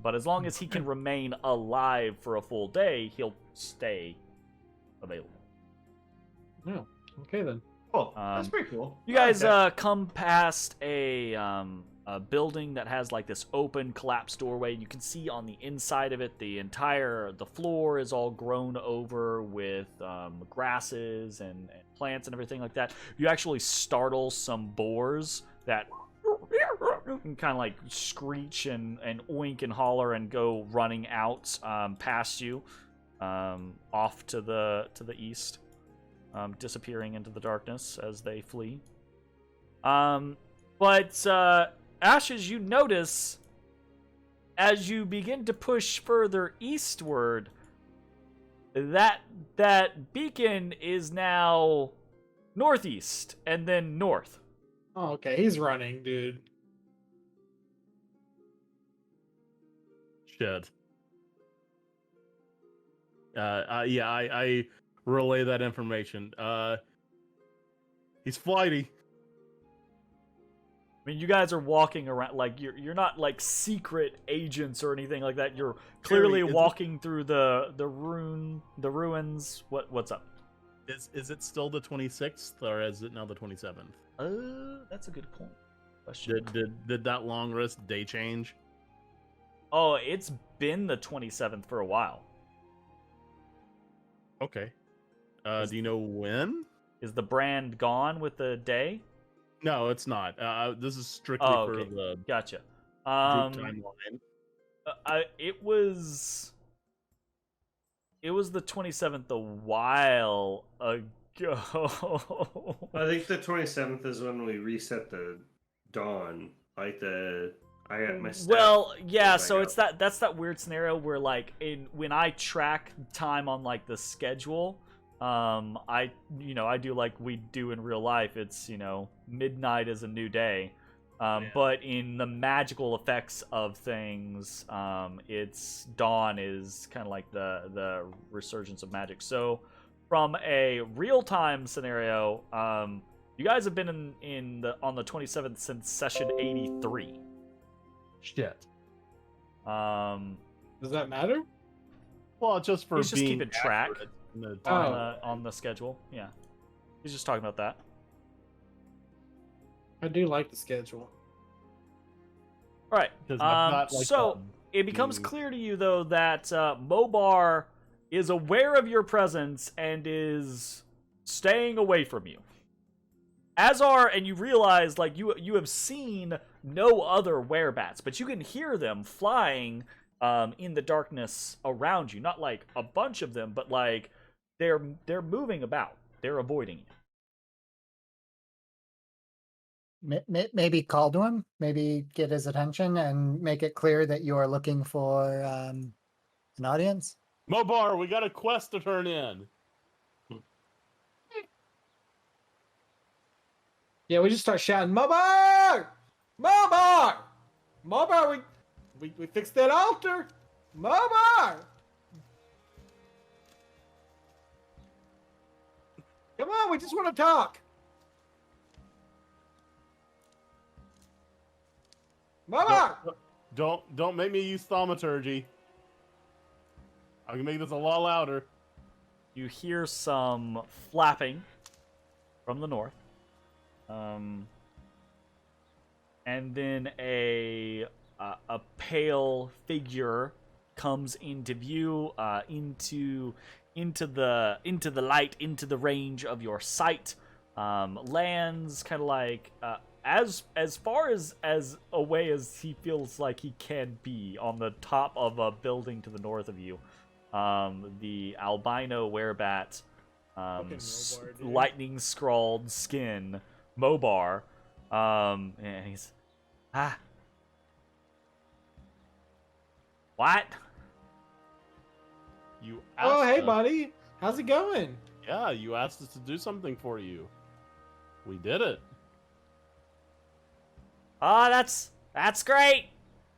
But as long as he can remain alive for a full day, he'll stay available. No. Okay then. Cool. That's pretty cool. You guys Okay. come past a building that has like this open collapsed doorway. You can see on the inside of it, the floor is all grown over with grasses and plants and everything like that. You actually startle some boars that and kind of like screech and oink and holler and go running out past you, off to the east, disappearing into the darkness as they flee. But Ashes, you notice as you begin to push further eastward, that beacon is now northeast and then north. Oh, okay. He's running, dude. Shit. Yeah, I relay that information. He's flighty. I mean, you guys are walking around like you're not like secret agents or anything like that. You're clearly Jerry, walking through the ruins. What's up? Is it still the 26th or is it now the 27th? That's a good point. Question. Did that long rest day change? Oh, it's been the 27th for a while. Okay. Do you know when? Is the brand gone with the day? No, it's not. This is strictly for okay. the Gotcha. group timeline. It was the 27th a while ago. I think the 27th is when we reset the dawn. Like I got my stats. Well, yeah, so out. it's that's that weird scenario where like when I track time on like the schedule, I do like we do in real life. It's, midnight is a new day. But in the magical effects of things, it's dawn is kind of like the resurgence of magic. So from a real-time scenario, you guys have been on the 27th since session 83. Shit. Does that matter? Well, just for He's just being keeping track accurate in the Oh. time. on the schedule. Yeah, he's just talking about that. I do like the schedule. All right. 'Cause I've not, So it becomes the- clear to you though that Mobar is aware of your presence and is staying away from you. As are, and you realize like you have seen no other werebats, but you can hear them flying in the darkness around you. Not like a bunch of them, but like they're moving about. They're avoiding you. Maybe call to him, maybe get his attention and make it clear that you are looking for an audience. Mobar, we got a quest to turn in. Yeah, we just start shouting, Mobar! Mobar! Mobar, we fixed that altar! Mobar! Come on, we just want to talk. Mobar! Don't make me use thaumaturgy. I can make this a lot louder. You hear some flapping from the north. And then a pale figure comes into view, into the light, into the range of your sight. Lands kind of like as far as away as he feels like he can be on the top of a building to the north of you. The albino werebat, Mobar, dude. lightning scrawled skin, Mobar, and he's what? You asked Oh, hey, us- buddy. How's it going? Yeah, you asked us to do something for you. We did it. Oh, that's great.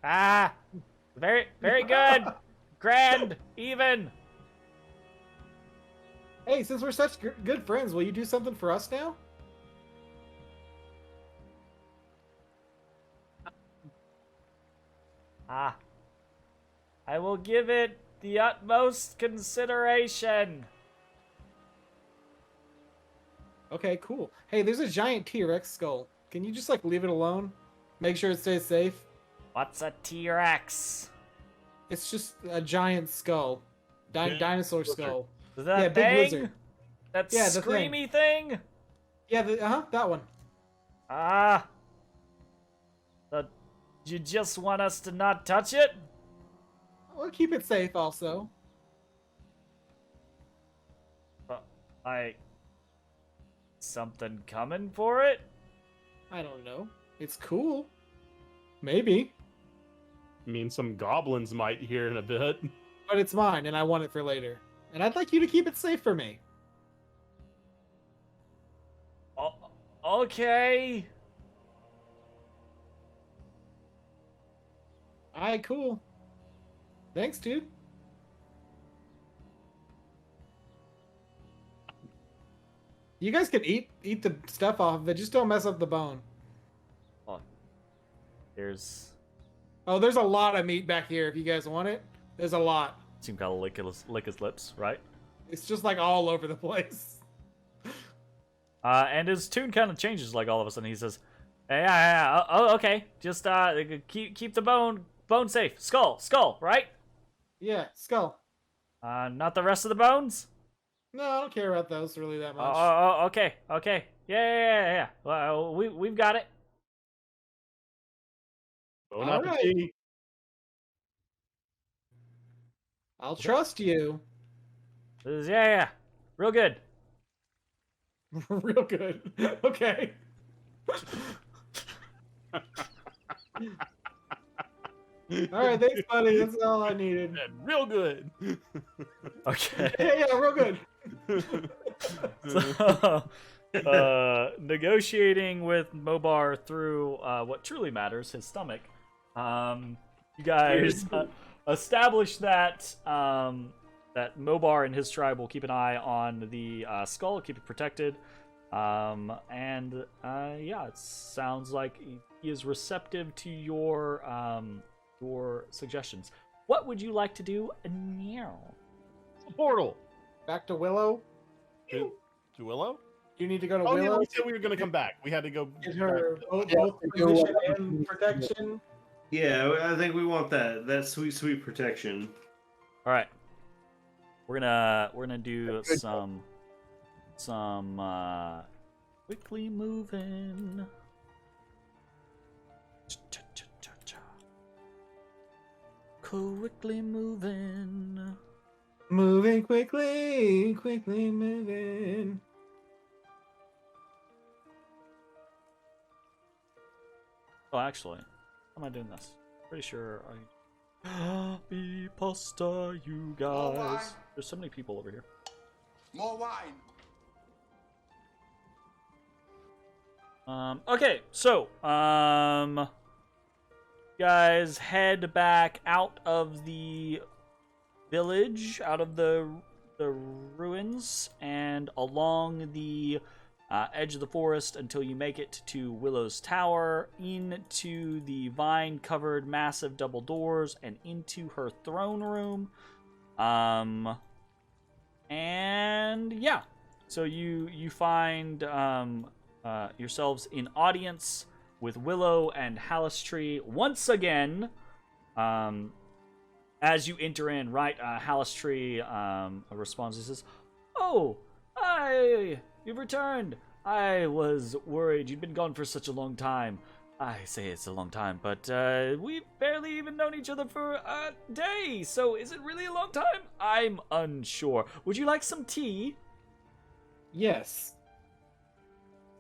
Very good. Grand, even. Hey, since we're such good friends, will you do something for us now? I will give it the utmost consideration. Okay, cool. Hey, there's a giant T-Rex skull. Can you just, leave it alone? Make sure it stays safe? What's a T-Rex? It's just a giant skull. Big Dinosaur lizard. skull. Is that Yeah, big thing? lizard. That Yeah, the thing. screamy thing? Yeah, that one. You just want us to not touch it? We'll keep it safe also. Something coming for it? I don't know. It's cool. Maybe. I mean, some goblins might here in a bit. But it's mine, and I want it for later. And I'd like you to keep it safe for me. Okay. Alright, cool. Thanks, dude. You guys can eat the stuff off of it. Just don't mess up the bone. There's... Oh, there's a lot of meat back here if you guys want it. There's a lot. Seem gotta lick his lips, right? It's just like all over the place. And his tune kind of changes like all of a sudden. He says, "Yeah, oh, okay. Just keep the bone safe. Skull, right? Yeah, skull. Not the rest of the bones? No, I don't care about those really that much. Oh, okay. Yeah. Well, we've got it. Bon All right. appetit. I'll trust you. Yeah. Real good. Real good. Okay. Alright, thanks, buddy. That's all I needed. And real good. Okay. Yeah, real good. So, negotiating with Mobar through what truly matters, his stomach. You guys establish that that Mobar and his tribe will keep an eye on the skull, keep it protected. And yeah, it sounds like he is receptive to your suggestions. What would you like to do now? Portal. Back to Willow. To Willow? You need to go to Oh, yeah, Willow. we said we were going to come back. We had to go. Get her both Yeah, position and protection. Yeah, I think we want that sweet protection. All right, we're gonna do some quickly moving. Quickly moving. Moving quickly moving. Oh, actually, how am I doing this? Pretty sure I. Be pasta, you guys. There's so many people over here. More wine. Okay, so, guys head back out of the village, out of the ruins, and along the edge of the forest until you make it to Willow's Tower, into the vine-covered massive double doors, and into her throne room. And yeah, so you find yourselves in audience with Willow and Halaster once again. As you enter in, right, Halaster responds. He says, "Oh, you've returned. I was worried you'd been gone for such a long time. I say it's a long time, but we've barely even known each other for a day, so is it really a long time? I'm unsure. Would you like some tea?" Yes.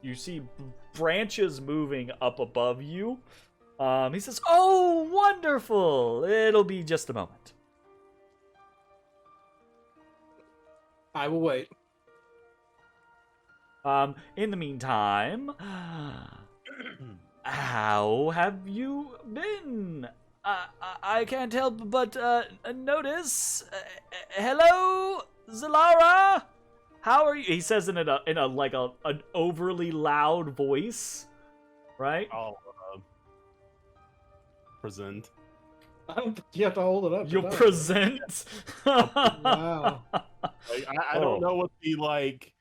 You see branches moving up above you. He says, "Oh, wonderful. It'll be just a moment." I will wait. In the meantime, how have you been? I can't help but notice. Hello, Zalara. How are you? He says in a like an overly loud voice, right? I'll present. I don't think you have to hold it up. You'll present. Wow. Like, I don't know what the like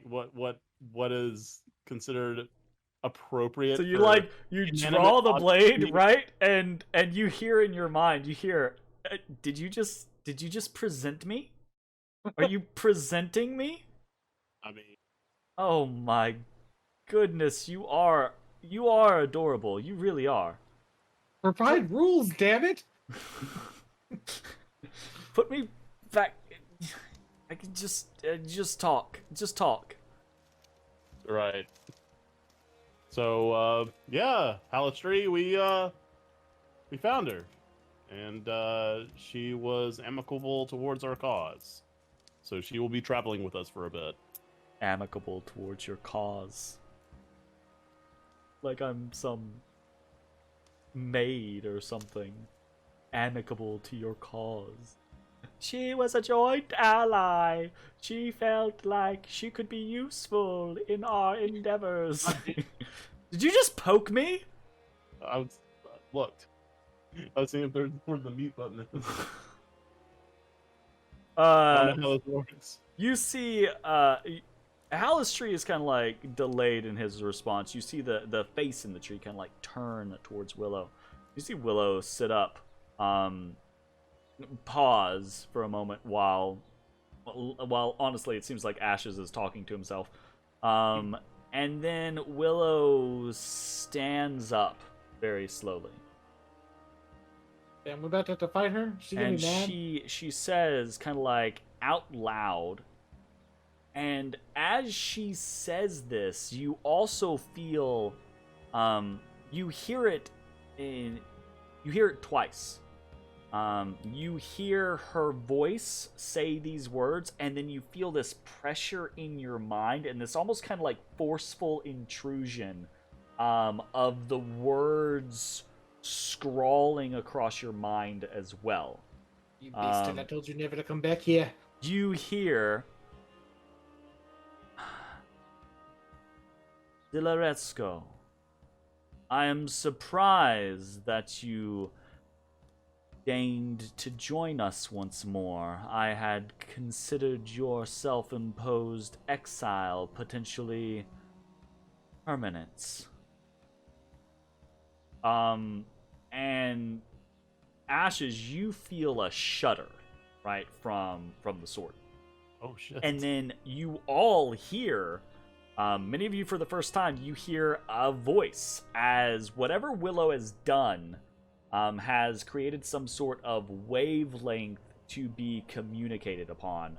what is considered appropriate. So you for like you inanimate draw the blade, objects. right? And you hear in your mind, did you just present me? Are you presenting me? I mean, Oh my goodness, you are you are adorable. You really are. Provide rules, damn it! Put me back. I can just talk. Just talk. Right. So, yeah, Halaster, we found her, and she was amicable towards our cause. So she will be traveling with us for a bit. Amicable towards your cause. Like I'm some maid or something. Amicable to your cause. She was a joint ally. She felt like she could be useful in our endeavors. Did you just poke me? I was looked. I was seeing if there's where the mute button is. I don't know how this works. You see, Hallis tree is kind of like delayed in his response. You see the face in the tree kind of like turn towards Willow. You see Willow sit up, pause for a moment while honestly it seems like Ashes is talking to himself. And then Willow stands up very slowly. And we're about to have to fight her? She's gonna And be mad? she says kind of like out loud, and as she says this, you also feel you hear it twice. You hear her voice say these words, and then you feel this pressure in your mind and this almost kind of like forceful intrusion of the words scrawling across your mind as well. You beasted, I told you never to come back here. You hear Dilaresco, I am surprised that you deigned to join us once more. I had considered your self-imposed exile potentially permanent. And Ashes, you feel a shudder, right, from the sword. Oh shit. And then you all hear, many of you for the first time, you hear a voice as whatever Willow has done has created some sort of wavelength to be communicated upon.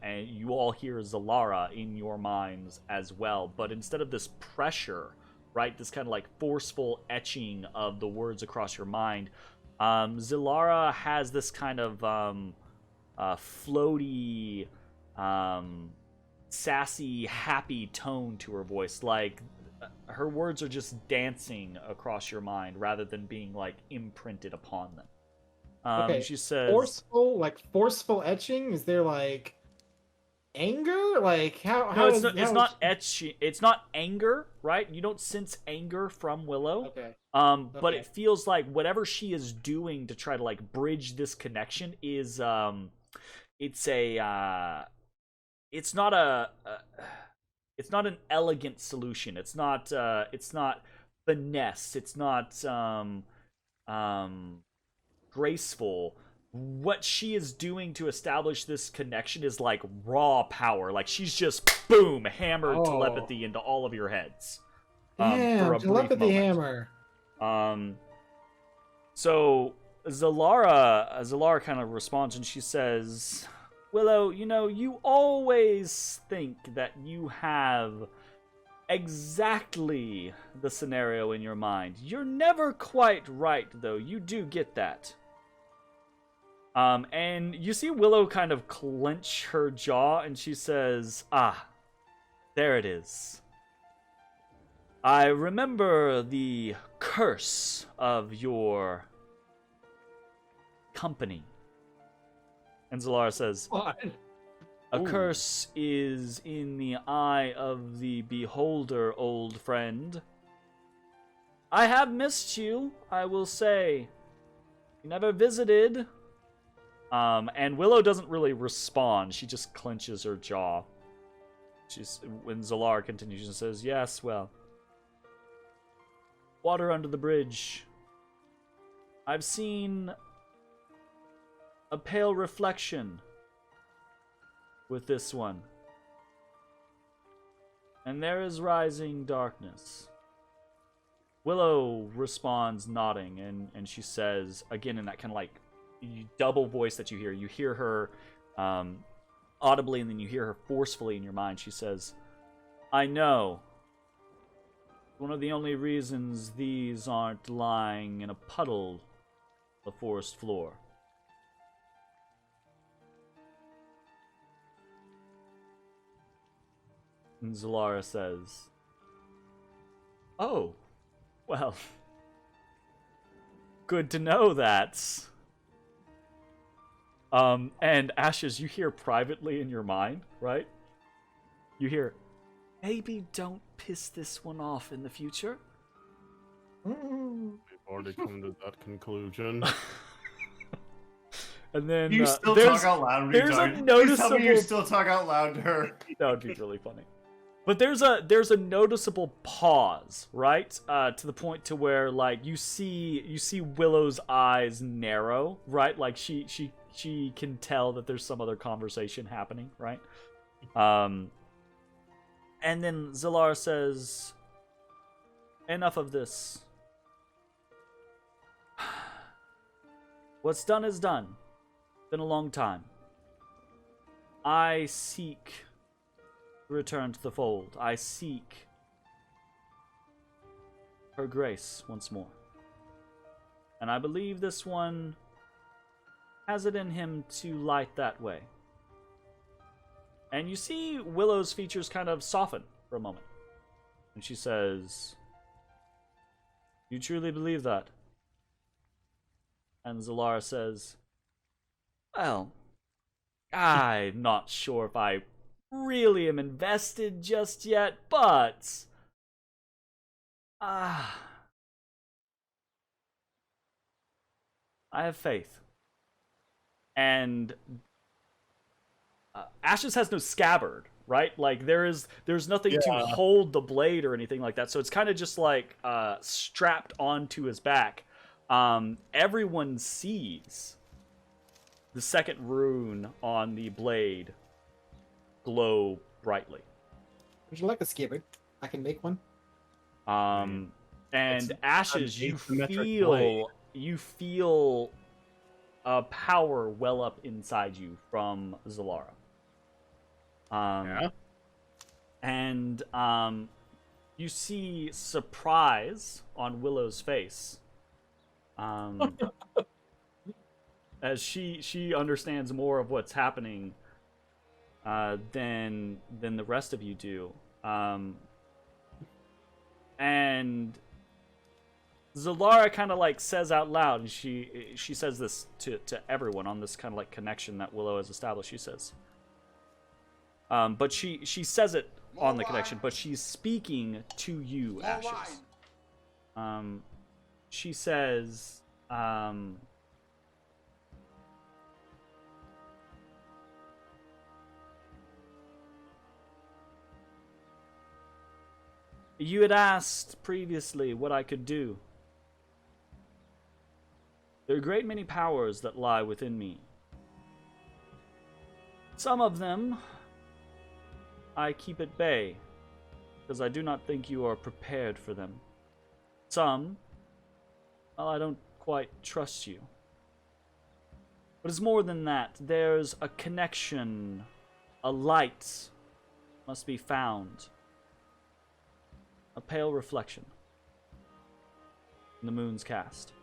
And you all hear Zalara in your minds as well. But instead of this pressure, right, this kind of like forceful etching of the words across your mind, Zalara has this kind of floaty, sassy, happy tone to her voice. Like her words are just dancing across your mind rather than being like imprinted upon them. Okay, she says, forceful etching? Is there like anger? Like how? "No, it's is- not. It's how not is- etching. It's not anger, right? You don't sense anger from Willow. Okay. But Okay. it feels like whatever she is doing to try to like bridge this connection is it's not an elegant solution. It's not finesse. It's not graceful. What she is doing to establish this connection is like raw power. Like she's just boom hammered Oh. telepathy into all of your heads. Damn, for a brief telepathy moment. hammer. So Zalara kind of responds and she says, Willow, you always think that you have exactly the scenario in your mind. You're never quite right, though. You do get that. And you see Willow kind of clench her jaw and she says, there it is. I remember the curse of your company. And Zalara says, What? a curse is in the eye of the beholder, old friend. I have missed you, I will say. You never visited. And Willow doesn't really respond. She just clenches her jaw. When Zalara continues and says, yes, well, water under the bridge. I've seen a pale reflection with this one. And there is rising darkness. Willow responds nodding, and she says, again in that kind of like double voice that you hear her audibly, and then you hear her forcefully in your mind. She says, I know. One of the only reasons these aren't lying in a puddle on the forest floor. And Zalara says, oh, well, good to know that. And Ashes, you hear privately in your mind, right? You hear, maybe don't piss this one off in the future. We've already come to that conclusion. And then You still there's talk out loud, there's a retard. Please tell me you noticeable- still talk out loud to her. that would be really funny. But there's a noticeable pause, right? To the point to where like you see Willow's eyes narrow, right? Like she can tell that there's some other conversation happening, right? And then Zalara says, enough of this. What's done is done. Been a long time. I seek to return to the fold. I seek her grace once more. And I believe this one has it in him to light that way. And you see Willow's features kind of soften for a moment. And she says, you truly believe that? And Zalara says, well, I'm not sure if I really am invested just yet, but I have faith. And Ashes has no scabbard, right? Like there's nothing to hold the blade or anything like that. So it's kind of just like strapped onto his back. Everyone sees the second rune on the blade glow brightly. Would you like a scabbard? I can make one. And Ashes, you asymmetric feel a power well up inside you from Zalara. And you see surprise on Willow's face. As she understands more of what's happening than the rest of you do. And Zalara kind of like says out loud, and she says this to everyone on this kind of like connection that Willow has established. She says, but she says it on the connection, but she's speaking to you, Ashes. She says, you had asked previously what I could do. There are a great many powers that lie within me. Some of them I keep at bay, because I do not think you are prepared for them. Some, well, I don't quite trust you. But it's more than that. There's a connection, a light must be found. A pale reflection in the moon's cast.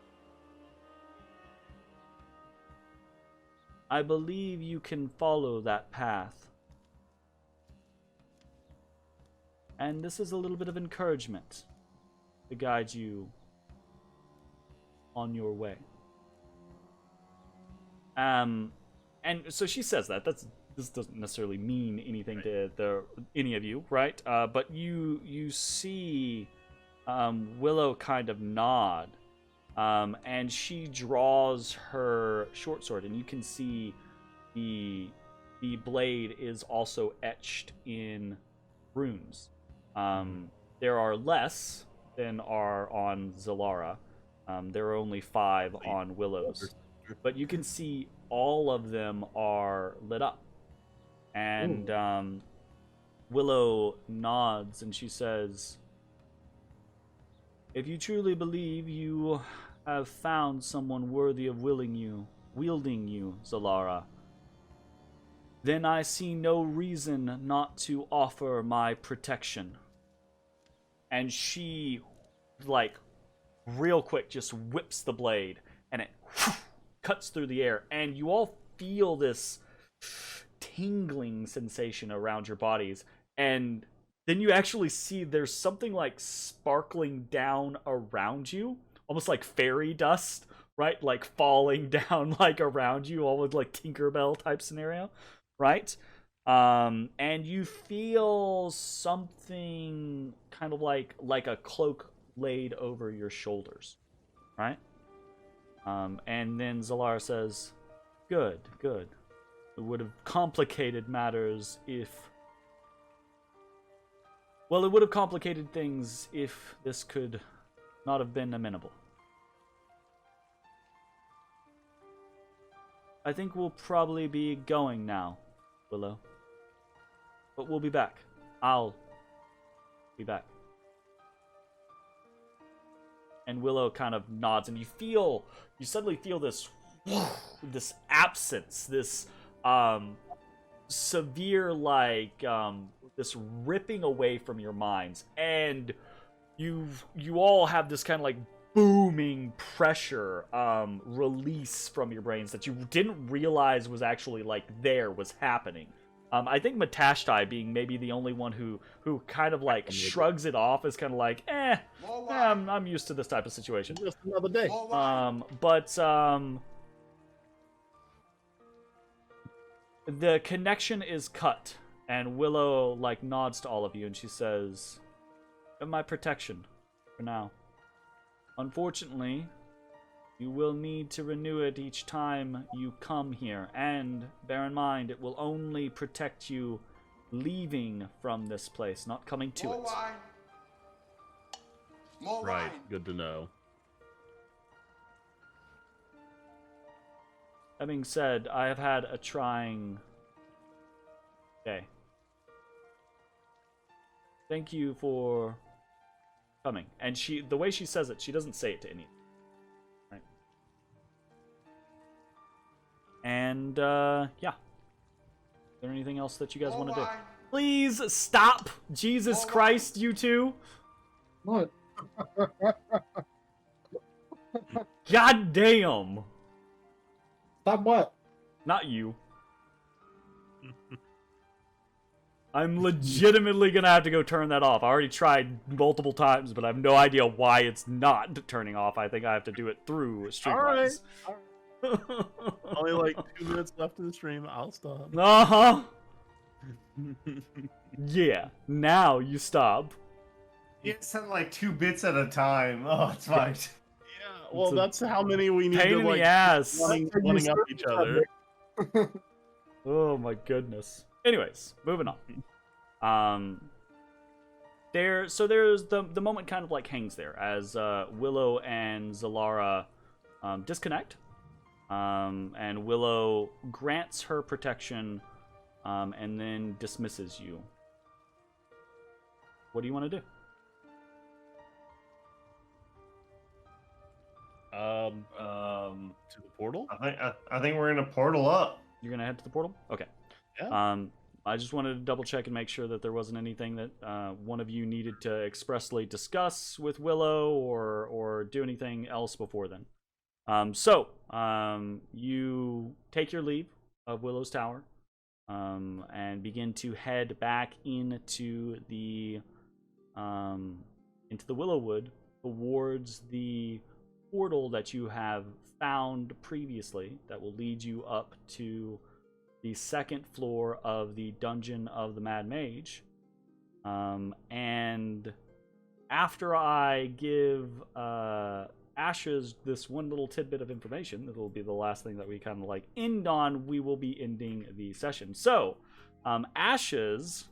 I believe you can follow that path. And this is a little bit of encouragement to guide you on your way. And so she says that. This doesn't necessarily mean anything to any of you, right? But you see Willow kind of nod, and she draws her short sword, and you can see the blade is also etched in runes. There are less than are on Zalara. There are only 5 on Willow's, but you can see all of them are lit up. And Willow nods and she says, If you truly believe you have found someone worthy of wielding you, Zalara, then I see no reason not to offer my protection. And she, like, real quick, just whips the blade, and it cuts through the air, and you all feel this tingling sensation around your bodies, and then you actually see there's something like sparkling down around you, almost like fairy dust, right? Like falling down like around you, all with like Tinkerbell type scenario, right? And you feel something kind of like a cloak laid over your shoulders, right? And then Zalara says, "Good, good. It would have complicated matters if... Well, it would have complicated things if this could not have been amenable. I think we'll probably be going now, Willow. But we'll be back. I'll be back." And Willow kind of nods, and you suddenly feel this absence, this severe, like, this ripping away from your minds, and you all have this kind of like booming pressure release from your brains that you didn't realize was actually like was happening. I think Matashtai, being maybe the only one who kind of like shrugs it off, is kind of like, I'm used to this type of situation. Just another day. The connection is cut, and Willow like nods to all of you, and she says, "My protection, for now. Unfortunately, you will need to renew it each time you come here, and bear in mind, it will only protect you leaving from this place, not coming to it." Wine. More Right. wine. Good to know. That being said, I have had a trying day. Thank you for coming. And the way she says it, she doesn't say it to anyone. Right? And, yeah. Is there anything else that you guys More want to do? wine. Please stop! Jesus More Christ, you two! What? God damn! Stop what? Not you. I'm legitimately gonna have to go turn that off. I already tried multiple times, but I have no idea why it's not turning off. I think I have to do it through Streamlabs. Only like 2 minutes left in the stream. I'll stop. Uh-huh. Yeah, now you stop. You send like 2 bits at a time. Oh, it's fine. Yeah, well, It's a that's how many we need Pain to in like the ass. running up each other. Oh my goodness. Anyways, moving on. There's the moment kind of like hangs there as Willow and Zalara disconnect. And Willow grants her protection and then dismisses you. What do you want to do? To the portal. I think we're gonna portal up. You're gonna head to the portal? Okay. Yeah. I just wanted to double check and make sure that there wasn't anything that one of you needed to expressly discuss with Willow or do anything else before then. So you take your leave of Willow's Tower and begin to head back into the Willowwood towards the portal that you have found previously that will lead you up to the second floor of the Dungeon of the Mad Mage. And after I give Ashes this one little tidbit of information, that will be the last thing that we kind of like end on, we will be ending the session. So, Ashes,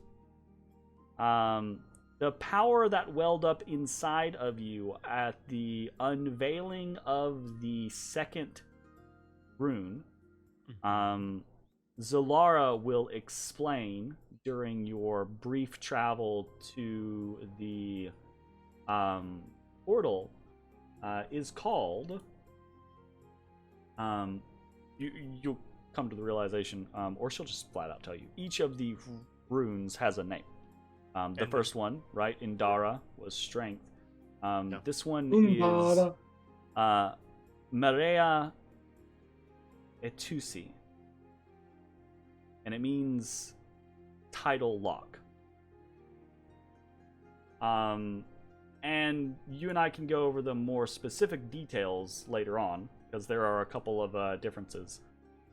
the power that welled up inside of you at the unveiling of the second rune, Zalara will explain during your brief travel to the portal is called. You'll come to the realization, or she'll just flat out tell you. Each of the runes has a name. The first one, right, Indara, was strength. This one is Maria Etusi, and it means tidal lock. And you and I can go over the more specific details later on, because there are a couple of differences.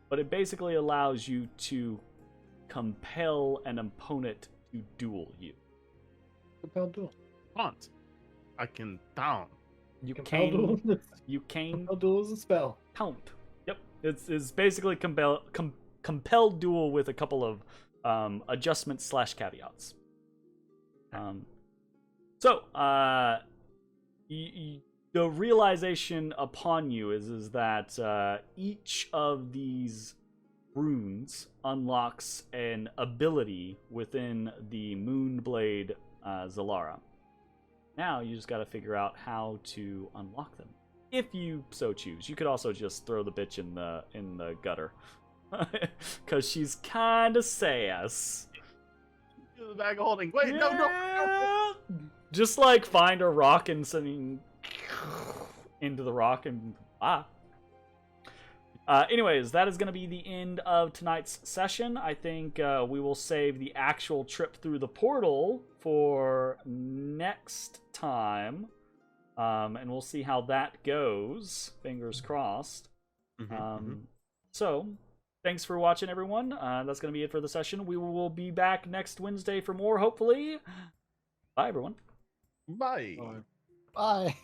But it basically allows you to compel an opponent to duel you. Compel duel. Taunt. I can down. You Compel can. duel. You can Compel duel is a spell. taunt. Yep, it's basically compel duel with a couple of adjustments / caveats. So the realization upon you is that each of these runes unlocks an ability within the Moonblade Zalara. Now you just got to figure out how to unlock them, if you so choose. You could also just throw the bitch in the gutter, because she's kind of sass. The bag of holding. Wait, no. Just like find a rock and sending into the rock and anyways, that is going to be the end of tonight's session. I think we will save the actual trip through the portal for next time, and we'll see how that goes. Fingers crossed. So thanks for watching, everyone. That's going to be it for the session. We will be back next Wednesday for more, hopefully. Bye, everyone. Bye. Bye.